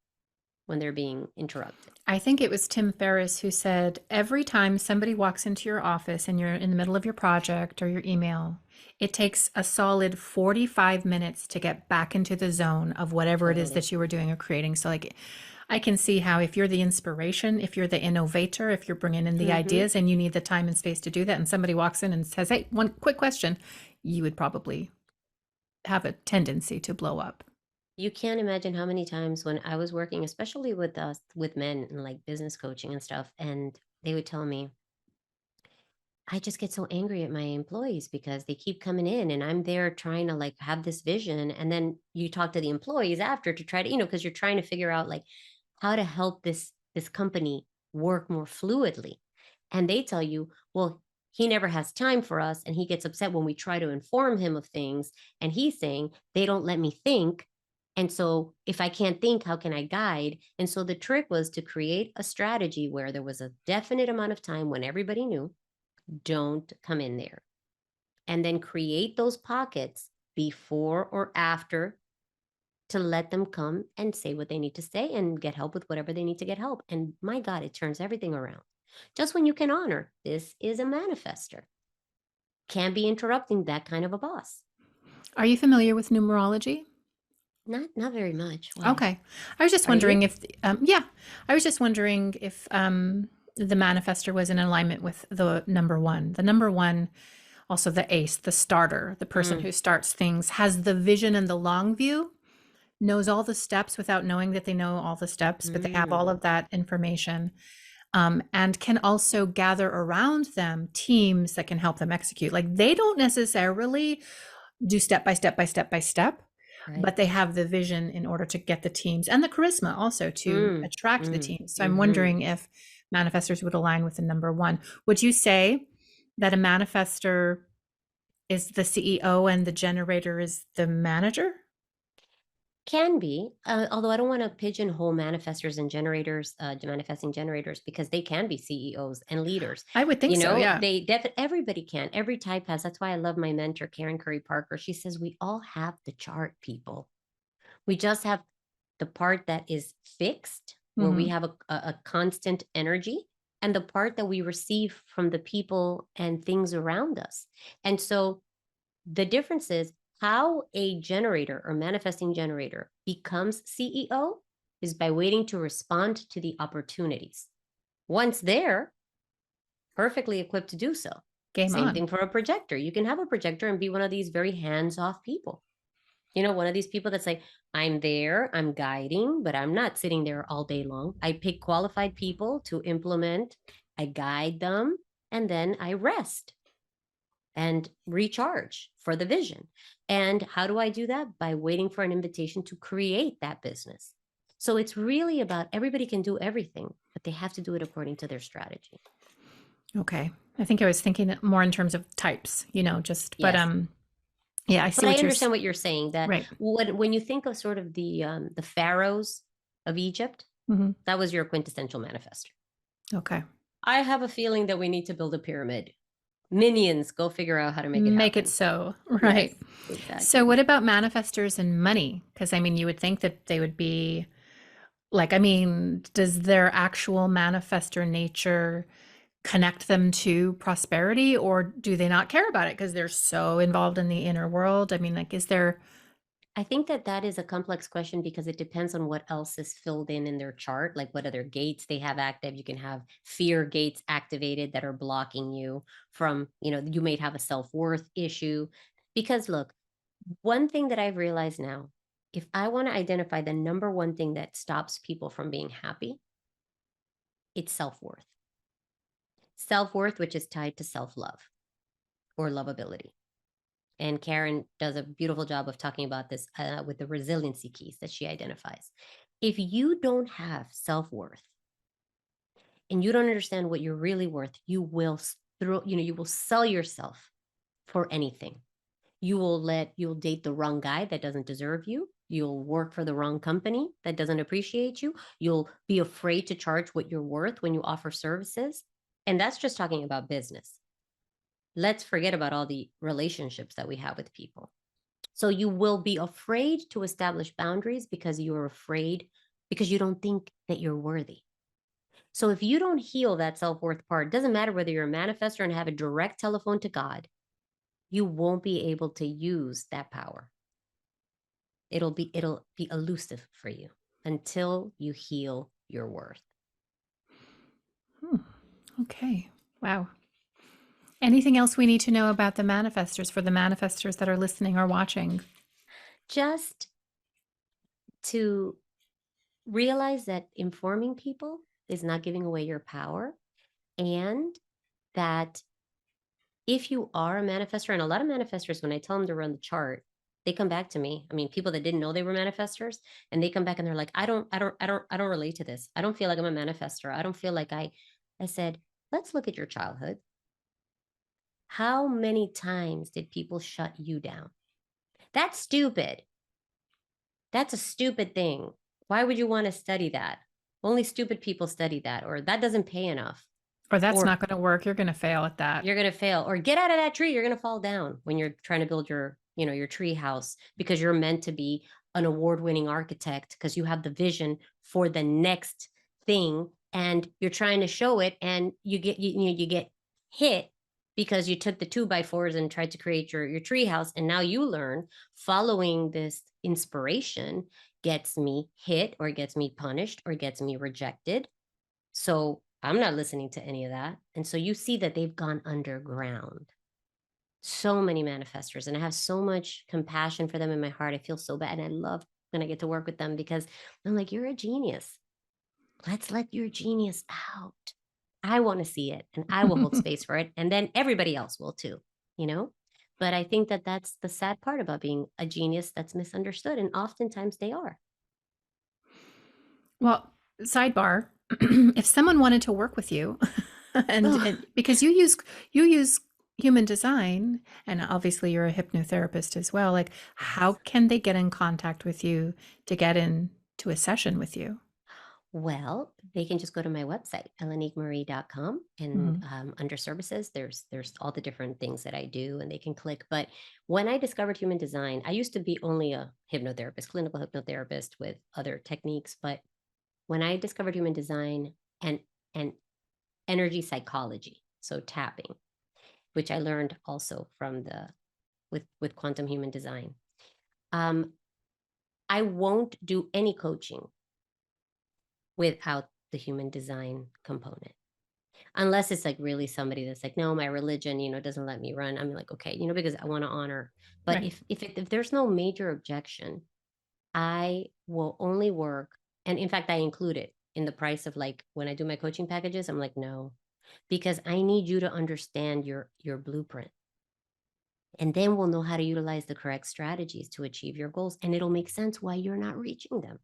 when they're being interrupted. I think it was Tim Ferriss who said every time somebody walks into your office and you're in the middle of your project or your email, it takes a solid 45 minutes to get back into the zone of whatever it is Totally. that you were doing or creating. So, like, I can see how if you're the inspiration, if you're the innovator, if you're bringing in the Hmm. ideas and you need the time and space to do that, and somebody walks in and says, "Hey, one quick question," you would probably have a tendency to blow up. You can't imagine how many times when I was working, especially with us, with men and like business coaching and stuff, and they would tell me, I just get so angry at my employees because they keep coming in and I'm there trying to like have this vision. And then you talk to the employees after to try to, because you're trying to figure out like how to help this company work more fluidly. And they tell you, well, he never has time for us and he gets upset when we try to inform him of things. And he's saying they don't let me think. And so if I can't think, how can I guide? And so the trick was to create a strategy where there was a definite amount of time when everybody knew, don't come in there. And then create those pockets before or after to let them come and say what they need to say and get help with whatever they need to get help. And my God, it turns everything around. Just when you can honor, this is a manifester. Can't be interrupting that kind of a boss. Are you familiar with numerology? Not very much. Why? Okay. I was just Are wondering you? if, yeah, I was just wondering if the manifester was in alignment with the number one. The number one, also the ace, the starter, the person Mm, who starts things, has the vision and the long view, knows all the steps without knowing that they know all the steps, but they have all mm, of that information, and can also gather around them teams that can help them execute. Like they don't necessarily do step by step by step by step, right. but they have the vision in order to get the teams and the charisma also to Mm, attract the mm, teams. So I'm mm-hmm. wondering if manifestors would align with the number one. Would you say that a manifester is the CEO and the generator is the manager? Can be, although I don't want to pigeonhole manifestors and generators, manifesting generators, because they can be CEOs and leaders. I would think so, yeah. Everybody can. Every type has. That's why I love my mentor, Karen Curry Parker. She says we all have the chart, people. We just have the part that is fixed, where we Hmm. have a constant energy, and the part that we receive from the people and things around us. And so the difference is how a generator or manifesting generator becomes CEO is by waiting to respond to the opportunities. Once there, perfectly equipped to do so. Game Same on. thing for a projector. You can have a projector and be one of these very hands off people. One of these people that's like, I'm there, I'm guiding, but I'm not sitting there all day long. I pick qualified people to implement, I guide them, and then I rest and recharge for the vision. And how do I do that? By waiting for an invitation to create that business. So it's really about everybody can do everything, but they have to do it according to their strategy. Okay. I think I was thinking more in terms of types, just, but Yes. yeah, I But see I what understand what you're saying that right. when you think of sort of the pharaohs of Egypt, Hmm. that was your quintessential manifestor. Okay. I have a feeling that we need to build a pyramid. Minions, go figure out how to make it Make it happen. so. Yes, Right. So exactly. what about manifestors and money? Because I mean, you would think that they would be like, I mean, does their actual manifestor nature connect them to prosperity, or do they not care about it because they're so involved in the inner world? I mean, like, is there, I think that is a complex question because it depends on what else is filled in their chart, like what other gates they have active. You can have fear gates activated that are blocking you from, you may have a self-worth issue. Because look, one thing that I've realized now, if I want to identify the number one thing that stops people from being happy, it's self-worth. Self-worth, which is tied to self-love or lovability. And Karen does a beautiful job of talking about this with the resiliency keys that she identifies. If you don't have self worth and you don't understand what you're really worth, you will you will sell yourself for anything. You'll date the wrong guy that doesn't deserve you. You'll work for the wrong company that doesn't appreciate you. You'll be afraid to charge what you're worth when you offer services. And that's just talking about business. Let's forget about all the relationships that we have with people. So you will be afraid to establish boundaries because you're afraid, because you don't think that you're worthy. So if you don't heal that self-worth part, it doesn't matter whether you're a manifestor and have a direct telephone to God, you won't be able to use that power. It'll be elusive for you until you heal your worth. hmm, okay. Wow. Anything else we need to know about the manifestors for the manifestors that are listening or watching? Just to realize that informing people is not giving away your power, and that if you are a manifestor, and a lot of manifestors, when I tell them to run the chart, they come back to me. I mean, people that didn't know they were manifestors, and they come back and they're like, I don't relate to this. I don't feel like I'm a manifestor. I don't feel like I said, let's look at your childhood. How many times did people shut you down? That's stupid. That's a stupid thing. Why would you want to study that? Only stupid people study that, or that doesn't pay enough. Or that's Or not going to work. You're going to fail at that. you're gonna fail, or get out of that tree. You're gonna fall down when you're trying to build your, your tree house, because you're meant to be an award-winning architect because you have the vision for the next thing, and you're trying to show it, and you get hit because you took the 2x4s and tried to create your tree house, and now you learn following this inspiration gets me hit, or gets me punished, or gets me rejected. So I'm not listening to any of that. And so you see that they've gone underground. So many manifestors, and I have so much compassion for them in my heart. I feel so bad. And I love when I get to work with them, because I'm like, you're a genius. Let's let your genius out. I want to see it, and I will hold space for it. And then everybody else will too, you know? But I think that that's the sad part about being a genius that's misunderstood. And oftentimes they are. Well, sidebar, if someone wanted to work with you Oh, and because you use human design and obviously you're a hypnotherapist as well, like how yes. can they get in contact with you to get into a session with you? Well, they can just go to my website, eleniquemarie.com, and Mhm. under services, there's all the different things that I do, and they can click. But when I discovered human design, I used to be only a hypnotherapist, clinical hypnotherapist with other techniques. But when I discovered human design and and energy psychology, so tapping, which I learned also from the with quantum human design, um, I won't do any coaching without the human design component. Unless it's like really somebody that's like, no, my religion, doesn't let me run. I'm like, okay, because I want to honor. But Right. if there's no major objection, I will only work. And in fact, I include it in the price of, like, when I do my coaching packages. I'm like, no, because I need you to understand your blueprint. And then we'll know how to utilize the correct strategies to achieve your goals. And it'll make sense why you're not reaching them.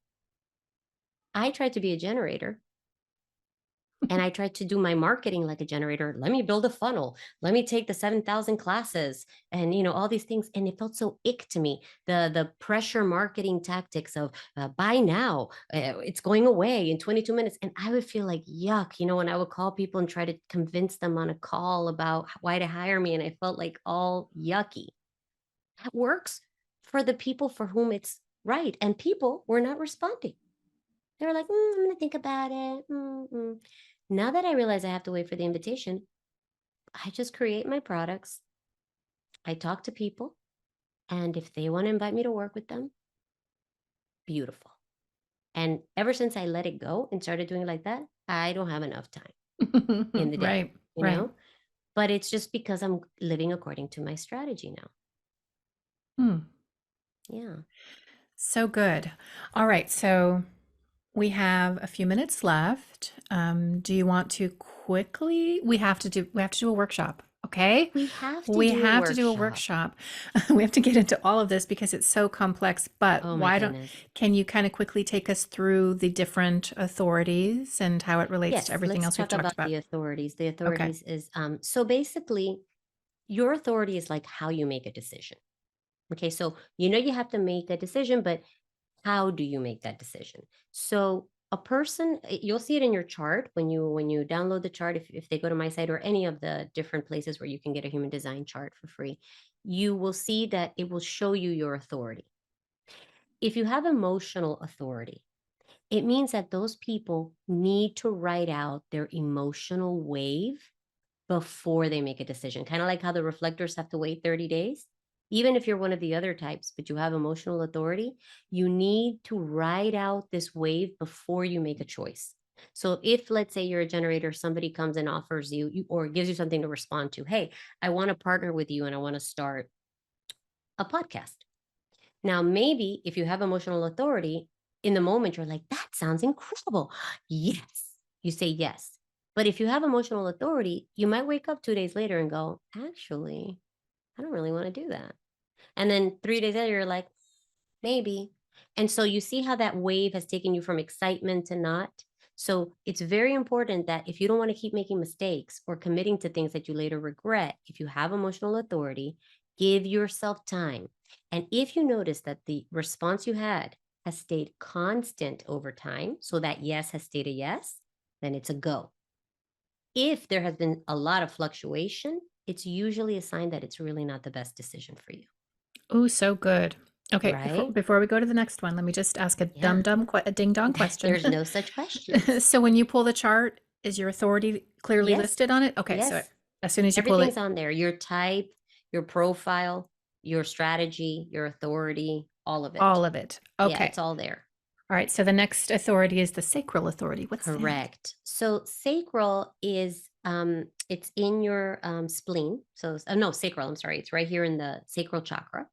I tried to be a generator, and I tried to do my marketing like a generator. Let me build a funnel. Let me take the 7,000 classes, and all these things. And it felt so ick to me. The pressure marketing tactics of, buy now, it's going away in 22 minutes. And I would feel like yuck, when I would call people and try to convince them on a call about why to hire me. And I felt like all yucky. That works for the people for whom it's right. And people were not responding. They were like, I'm going to think about it. Now that I realize I have to wait for the invitation, I just create my products. I talk to people. And if they want to invite me to work with them, beautiful. And ever since I let it go and started doing it like that, I don't have enough time in the day, Right. you Right. know? But it's just because I'm living according to my strategy now. Hmm. Yeah. So good. All right. So we have a few minutes left. Do you want to quickly? We have to do a workshop. Okay. We have to We do a have to do a workshop. workshop. We have to get into all of this because it's so complex. But Oh my why don't, goodness. can you kind of quickly take us through the different authorities and how it relates to Yes, everything let's else we've talk talked about about? the authorities. The Okay. authorities is, so basically, your authority is like how you make a decision. Okay, so you have to make a decision, but how do you make that decision? So a person, you'll see it in your chart when you download the chart. If they go to my site or any of the different places where you can get a human design chart for free, you will see that it will show you your authority. If you have emotional authority, it means that those people need to write out their emotional wave before they make a decision. Kind of like how the reflectors have to wait 30 days. Even if you're one of the other types, but you have emotional authority, you need to ride out this wave before you make a choice. So if, let's say, you're a generator, somebody comes and offers you or gives you something to respond to, hey, I want to partner with you and I want to start a podcast. Now, maybe if you have emotional authority, in the moment, you're like, that sounds incredible. Yes. You say yes. But if you have emotional authority, you might wake up 2 days later and go, actually, I don't really want to do that. And then 3 days later, you're like, maybe. And so you see how that wave has taken you from excitement to not. So it's very important that if you don't want to keep making mistakes or committing to things that you later regret, if you have emotional authority, give yourself time. And if you notice that the response you had has stayed constant over time, so that yes has stayed a yes, then it's a go. If there has been a lot of fluctuation, it's usually a sign that it's really not the best decision for you, Oh, so good. Okay, before right? before we go to the next one, let me just ask Yeah. a ding dong question. There's no such questions. So when you pull the chart, is your authority clearly Yes, listed on it? Okay, so yes. as soon as you pull Everything's it, on there. Your type, your profile, your strategy, your authority, all of it. all of it. Yeah, Okay. it's all there. All right. So the next authority is the sacral authority. What's that? Correct. So sacral is it's in your spleen. So no, sacral, I'm sorry. It's right here in the sacral chakra.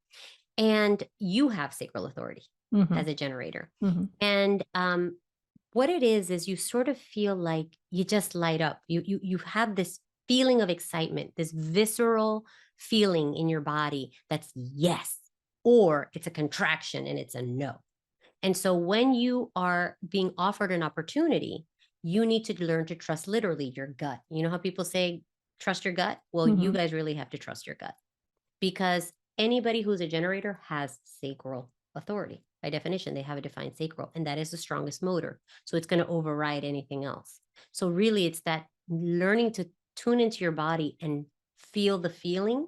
And you have sacral authority Mm-hmm. as a generator. Mm-hmm. And what it is you sort of feel like you just light up. You have this feeling of excitement, this visceral feeling in your body that's yes, or it's a contraction and it's a no. And so when you are being offered an opportunity, you need to learn to trust literally your gut. You know how people say trust your gut? Well, you Mm-hmm. guys really have to trust your gut because anybody who's a generator has sacral authority. By definition, they have a defined sacral, and that is the strongest motor. So it's going to override anything else. So, really, it's that learning to tune into your body and feel the feeling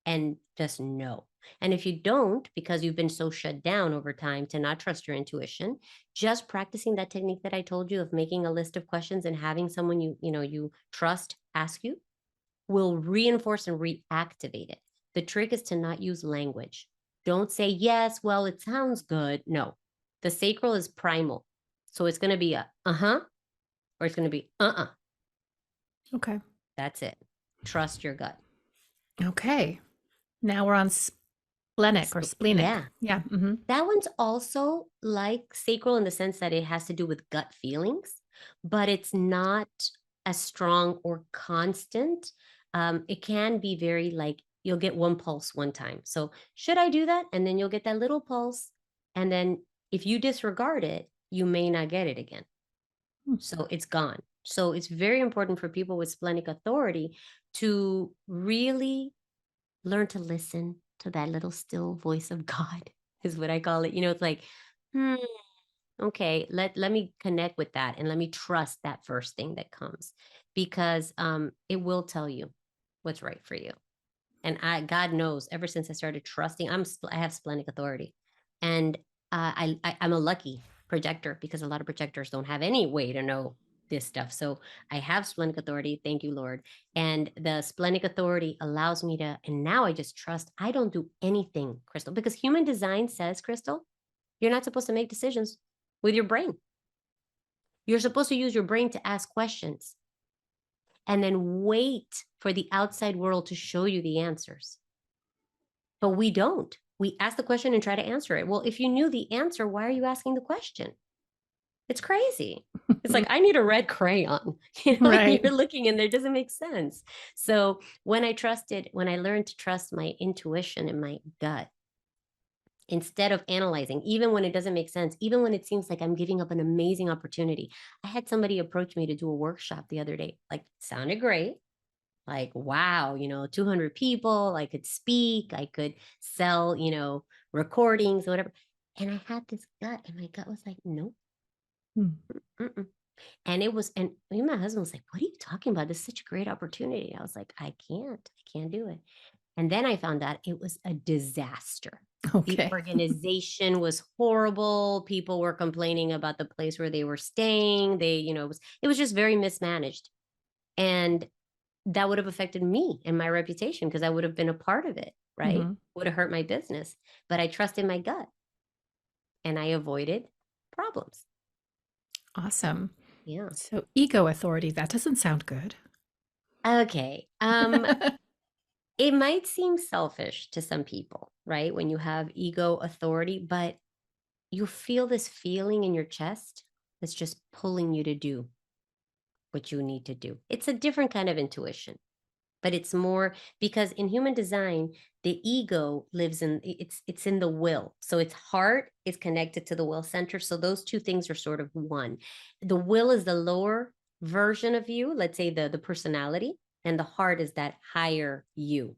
and just know. And if you don't, because you've been so shut down over time to not trust your intuition, just practicing that technique that I told you of making a list of questions and having someone you trust ask you will reinforce and reactivate it. The trick is to not use language. Don't say, yes, well, it sounds good. No, the sacral is primal. So it's going to be a uh-huh, or it's going to be uh-uh. Okay. That's it. Trust your gut. Okay. Now we're on splenic or splenic. Yeah. Yeah. Mm-hmm. That one's also like sacral in the sense that it has to do with gut feelings, but it's not as strong or constant. It can be very like you'll get one pulse one time. So, should I do that? And then you'll get that little pulse. And then if you disregard it, you may not get it again. So, it's gone. So, it's very important for people with splenic authority to really learn to listen to that little still voice of God is what I call it. It's like, hmm, okay, let me connect with that and let me trust that first thing that comes because it will tell you what's right for you. And God knows, ever since I started trusting, I have splenic authority, and I'm a lucky projector because a lot of projectors don't have any way to know this stuff. So I have splenic authority. Thank you, Lord. And the splenic authority allows me to, and now I just trust. I don't do anything, Crystal, because human design says, Crystal, you're not supposed to make decisions with your brain. You're supposed to use your brain to ask questions and then wait for the outside world to show you the answers. But we don't. We ask the question and try to answer it. Well, if you knew the answer, why are you asking the question? It's crazy. It's like I need a red crayon. Right. You're looking in there, it doesn't make sense. So when I learned to trust my intuition and my gut, instead of analyzing, even when it doesn't make sense, even when it seems like I'm giving up an amazing opportunity. I had somebody approach me to do a workshop the other day. Like, sounded great. Like, wow, 200 people, I could speak, I could sell, recordings, whatever. And I had this gut, and my gut was like, nope. Hmm. Mm-mm. And me and my husband was like, what are you talking about? This is such a great opportunity. I was like, I can't do it. And then I found out it was a disaster. The Okay. organization was horrible. People were complaining about the place where they were staying. It was just very mismanaged. And that would have affected me and my reputation because I would have been a part of it, right? Mm-hmm. Would have hurt my business. But I trusted my gut and I avoided problems. Awesome. Yeah. So ego authority, that doesn't sound good. Okay. It might seem selfish to some people, right? When you have ego authority, but you feel this feeling in your chest that's just pulling you to do. what you need to do. It's a different kind of intuition, but it's more because in human design, the ego lives in it's in the will. So its heart is connected to the will center. So those two things are sort of one. The will is the lower version of you, let's say the personality, and the heart is that higher you.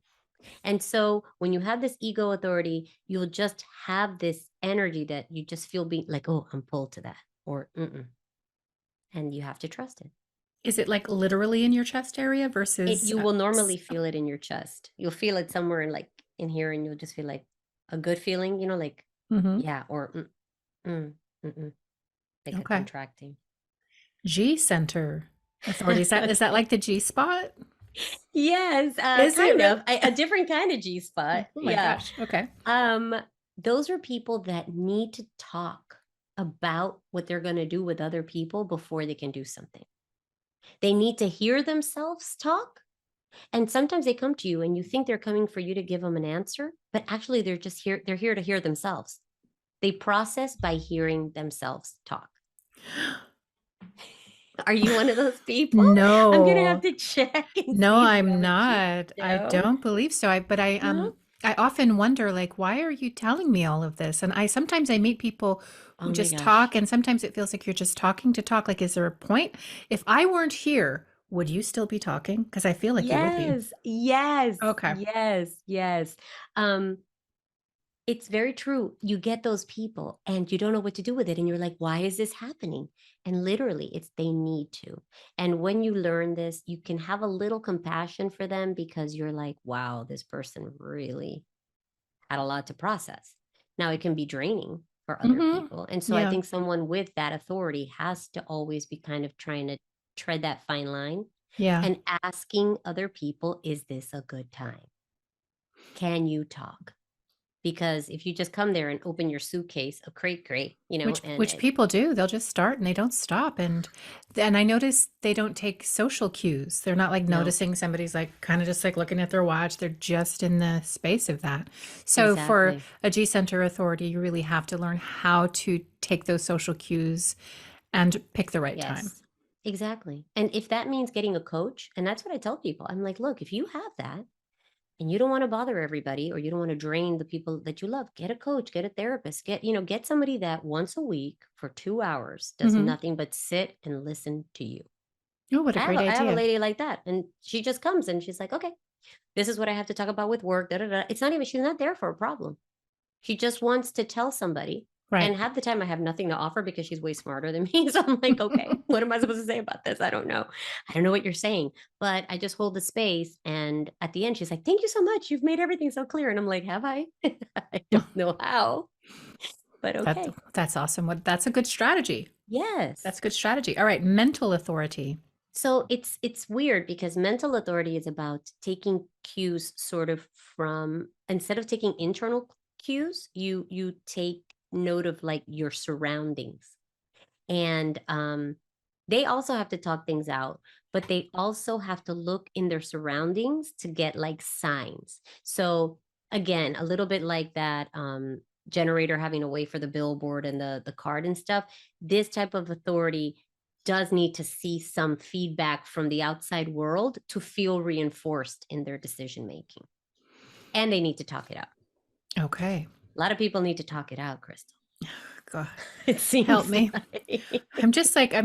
And so when you have this ego authority, you'll just have this energy that you just feel being like, oh, I'm pulled to that, or mm-mm, and you have to trust it. Is it like literally in your chest area It versus you will normally feel it in your chest. You'll feel it somewhere in like in here, and you'll just feel like a good feeling, like Mhm. yeah, or mm, mm-mm, like a Okay. contracting. G center authority. Is that like the G spot? Yes, Is it kind really? of a different kind of G spot. Oh my Yeah. gosh. Okay. Um, those are people that need to talk about what they're going to do with other people before they can do something. They need to hear themselves talk. And sometimes they come to you and you think they're coming for you to give them an answer, but actually they're here to hear themselves. They process by hearing themselves talk. Are you one of those people? I'm going to have No. to check and No, see if you I'm have a G. not. I No? don't believe so. No? I often wonder like why are you telling me all of this? And I sometimes I meet people who Oh my just gosh. talk and sometimes it feels like you're just talking to talk. Like is there a point? If I weren't here, would you still be talking? Because I feel like you would be. Yes, yes, Okay. yes, yes. Um, it's very true. You get those people and you don't know what to do with it. And you're like, why is this happening? And literally, it's they need to. And when you learn this, you can have a little compassion for them because you're like, wow, this person really had a lot to process. Now, it can be draining for other Mm-hmm. people. And so I Yeah. think someone with that authority has to always be kind of trying to tread that fine line Yeah. and asking other people, is this a good time? Can you talk? Because if you just come there and open your suitcase, a crate, and Which people do. They'll just start and they don't stop. And I notice they don't take social cues. They're not like no, noticing somebody's like kind of just like looking at their watch. They're just in the space of that. So for exactly. a G center authority, you really have to learn how to take those social cues and pick the right time. Yes, exactly. And if that means getting a coach, and that's what I tell people, I'm like, look, if you have that and you don't want to bother everybody or you don't want to drain the people that you love, get a coach, get a therapist, get somebody that once a week for 2 hours does Hmm. nothing but sit and listen to you. Oh, what a great I have a idea. lady like that, and she just comes and she's like, okay, this is what I have to talk about with work. Da, da, da. It's not even, she's not there for a problem. She just wants to tell somebody. And Right. half the time I have nothing to offer because she's way smarter than me. So I'm like, okay, what am I supposed to say about this? I don't know. I don't know what you're saying, but I just hold the space. And at the end, she's like, thank you so much. You've made everything so clear. And I'm like, have I? I don't know how, but That, okay. that's awesome. That's a good strategy. Yes. That's a good strategy. All right. Mental authority. So it's weird because mental authority is about taking cues sort of from, instead of taking internal cues, you take note of like your surroundings. And they also have to talk things out, but they also have to look in their surroundings to get like signs. So again, a little bit like that generator having to wait for the billboard and the card and stuff. This type of authority does need to see some feedback from the outside world to feel reinforced in their decision making, and they need to talk it out. Okay. A lot of people need to talk it out, Crystal. God, It help seems me. like. I'm just like,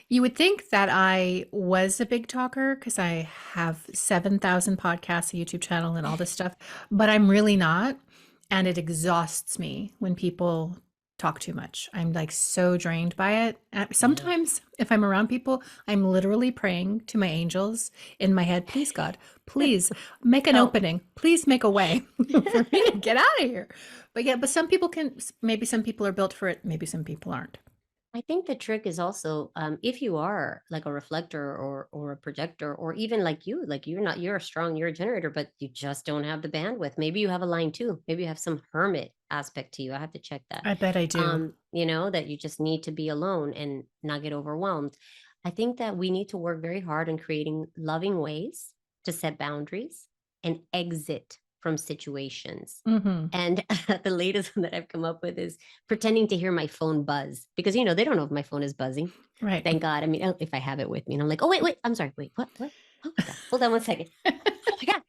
you would think that I was a big talker because I have 7,000 podcasts, a YouTube channel, and all this stuff, but I'm really not. And it exhausts me when people talk too much. I'm like so drained by it. Yeah. Sometimes, if I'm around people, I'm literally praying to my angels in my head, please, God, please make an Help. opening. Please make a way for me to get out of here. But yeah, but some people can, maybe some people are built for it, maybe some people aren't. I think the trick is also if you are like a reflector or a projector, or even like you're not, you're a strong, you're a generator, but you just don't have the bandwidth. Maybe you have a line too. Maybe you have some hermit aspect to you. I have to check that. I bet I do. That you just need to be alone and not get overwhelmed. I think that we need to work very hard on creating loving ways to set boundaries and exit from situations. Hmm. And the latest one that I've come up with is pretending to hear my phone buzz because, they don't know if my phone is buzzing. Right. Thank God. I mean, if I have it with me and I'm like, oh, wait, I'm sorry. Wait, what? Oh my God. Hold on one second. Oh my God.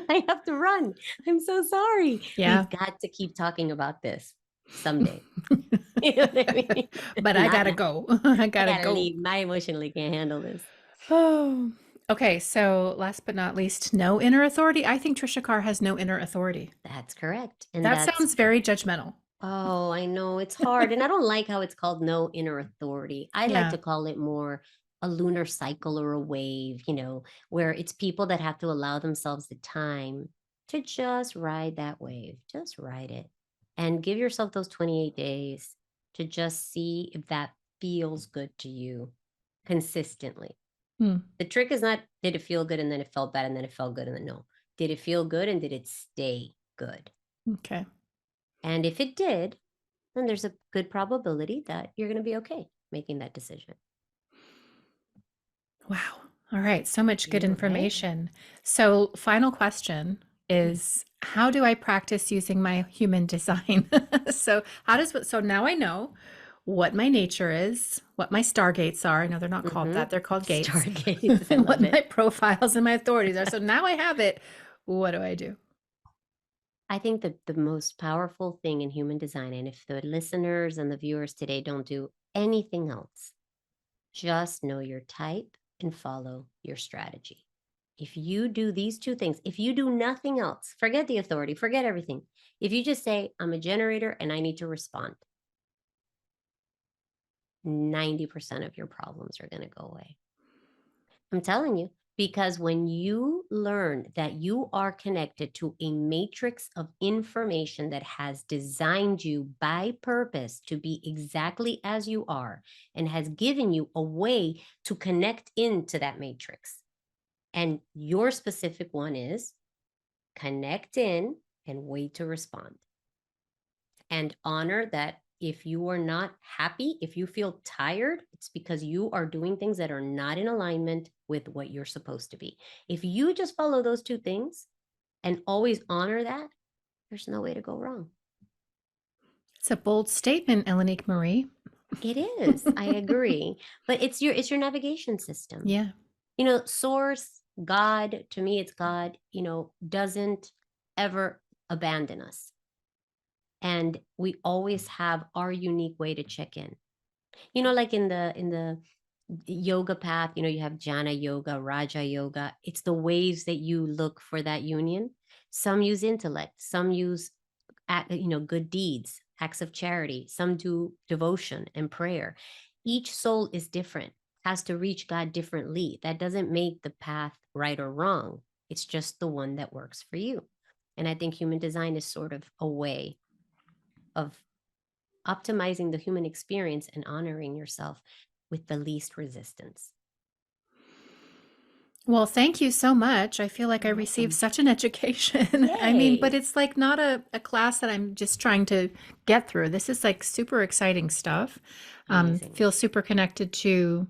I have to run. I'm so sorry. Yeah. We've got to keep talking about this someday. You know what I mean? But I Not gotta now. go. I I gotta gotta go. leave. My emotionally can't handle this. Oh, okay. So, last but not least, no inner authority. I think Trisha Carr has no inner authority. That's correct. And That that's sounds very judgmental. Oh, I know it's hard. And I don't like how it's called no inner authority. I like Yeah. to call it more a lunar cycle or a wave, where it's people that have to allow themselves the time to just ride that wave, just ride it and give yourself those 28 days to just see if that feels good to you consistently. Hmm. The trick is not, did it feel good and then it felt bad and then it felt good and then no. Did it feel good and did it stay good? Okay. And if it did, then there's a good probability that you're going to be okay making that decision. Wow. All right. So much good You're right. information. So, final question Mm. is how do I practice using my human design? So now I know what my nature is, what my stargates are. I know they're not called Mm-hmm. that, they're called gates. Stargates. I What love my it. profiles and my authorities are. So now I have it. What do I do? I think that the most powerful thing in human design, and if the listeners and the viewers today don't do anything else, just know your type and follow your strategy. If you do these two things, if you do nothing else, forget the authority, forget everything. If you just say, I'm a generator and I need to respond, 90% of your problems are going to go away. I'm telling you, because when you learn that you are connected to a matrix of information that has designed you by purpose to be exactly as you are and has given you a way to connect into that matrix. And your specific one is connect in and wait to respond and honor that if you are not happy, if you feel tired, it's because you are doing things that are not in alignment with what you're supposed to be. If you just follow those two things and always honor that, there's no way to go wrong. It's a bold statement, Elenique Marie. It is. I agree. But it's your navigation system. Yeah. Source, God, to me it's God, doesn't ever abandon us. And we always have our unique way to check in. Like in the yoga path, you have jhana yoga, raja yoga. It's the ways that you look for that union. Some use intellect, some use good deeds, acts of charity, some do devotion and prayer. Each soul is different, has to reach God differently. That doesn't make the path right or wrong. It's just the one that works for you. And I think human design is sort of a way of optimizing the human experience and honoring yourself with the least resistance. Well, thank you so much. I feel like I You're received welcome. such an education. I mean, but Yay. it's like not a class that I'm just trying to get through. This is like super exciting stuff. Amazing. Feel super connected to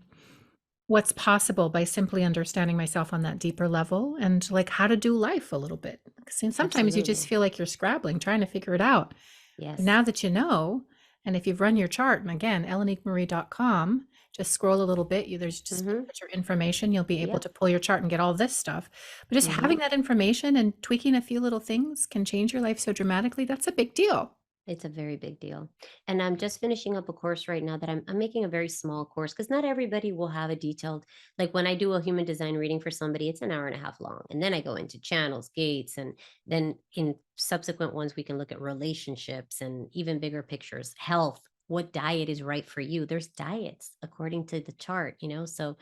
what's possible by simply understanding myself on that deeper level and like how to do life a little bit. 'Cause sometimes you just Absolutely. feel like you're scrabbling, trying to figure it out. But Yes. now that you know, and if you've run your chart, and again, eleniquemarie.com, just scroll a little bit. There's just Mm-hmm. put your information. You'll be able Yep. to pull your chart and get all this stuff. But just Mm-hmm. having that information and tweaking a few little things can change your life so dramatically. That's a big deal. It's a very big deal. And I'm just finishing up a course right now that I'm making a very small course because not everybody will have a detailed, like when I do a human design reading for somebody, it's an hour and a half long. And then I go into channels, gates, and then in subsequent ones, we can look at relationships and even bigger pictures, health, what diet is right for you. There's diets according to the chart, so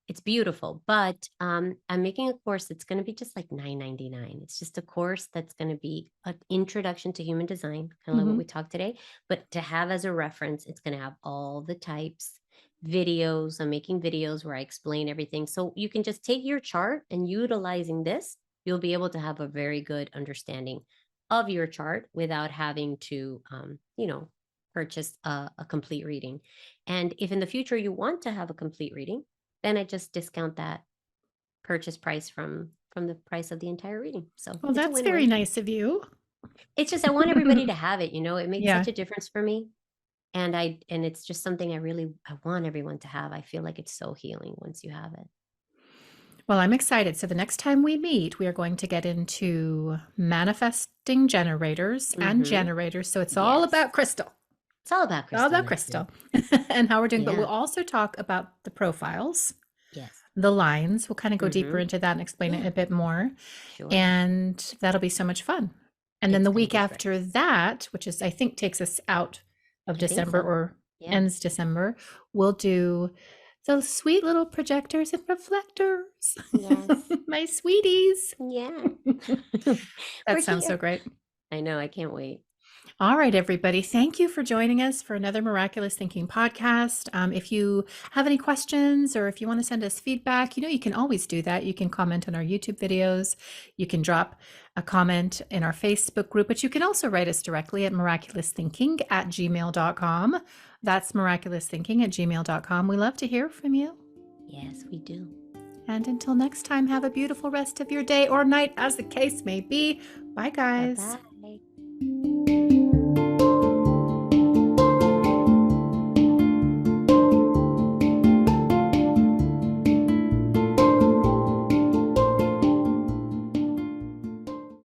it's beautiful, but I'm making a course that's going to be just like $9.99. It's just a course that's going to be an introduction to human design, kind of like what Mhm. we talked today. But to have as a reference, it's going to have all the types, videos. I'm making videos where I explain everything, so you can just take your chart and utilizing this, you'll be able to have a very good understanding of your chart without having to, purchase a complete reading. And if in the future you want to have a complete reading, then I just discount that purchase price from from the price of the entire reading. So Well, it's a that's very win-win. nice of you. It's just I want everybody to have it. It made Yeah. such a difference for me. And it's just something I want everyone to have. I feel like it's so healing once you have it. Well, I'm excited. So the next time we meet, we are going to get into manifesting generators and Mm-hmm. generators. So it's all Yes. about crystal. It's all about All crystal, about Nancy. crystal and how we're doing. But Yeah. we'll also talk about the profiles, Yes. the lines. We'll kind of go deeper Mm-hmm. into that and explain it Yeah. a bit more. Sure. And that'll be so much fun. And then It's the gonna week be great. after that, which is, I think, takes us out of I think December so. or Yeah. ends December, we'll do the sweet little projectors and reflectors. Yes. My sweeties. Yeah. That We're sounds so here. great. I know. I can't wait. All right, everybody. Thank you for joining us for another Miraculous Thinking podcast. If you have any questions or if you want to send us feedback, you can always do that. You can comment on our YouTube videos. You can drop a comment in our Facebook group, but you can also write us directly at miraculousthinking@gmail.com. That's miraculousthinking@gmail.com. We love to hear from you. Yes, we do. And until next time, have a beautiful rest of your day or night, as the case may be. Bye, guys. Bye-bye.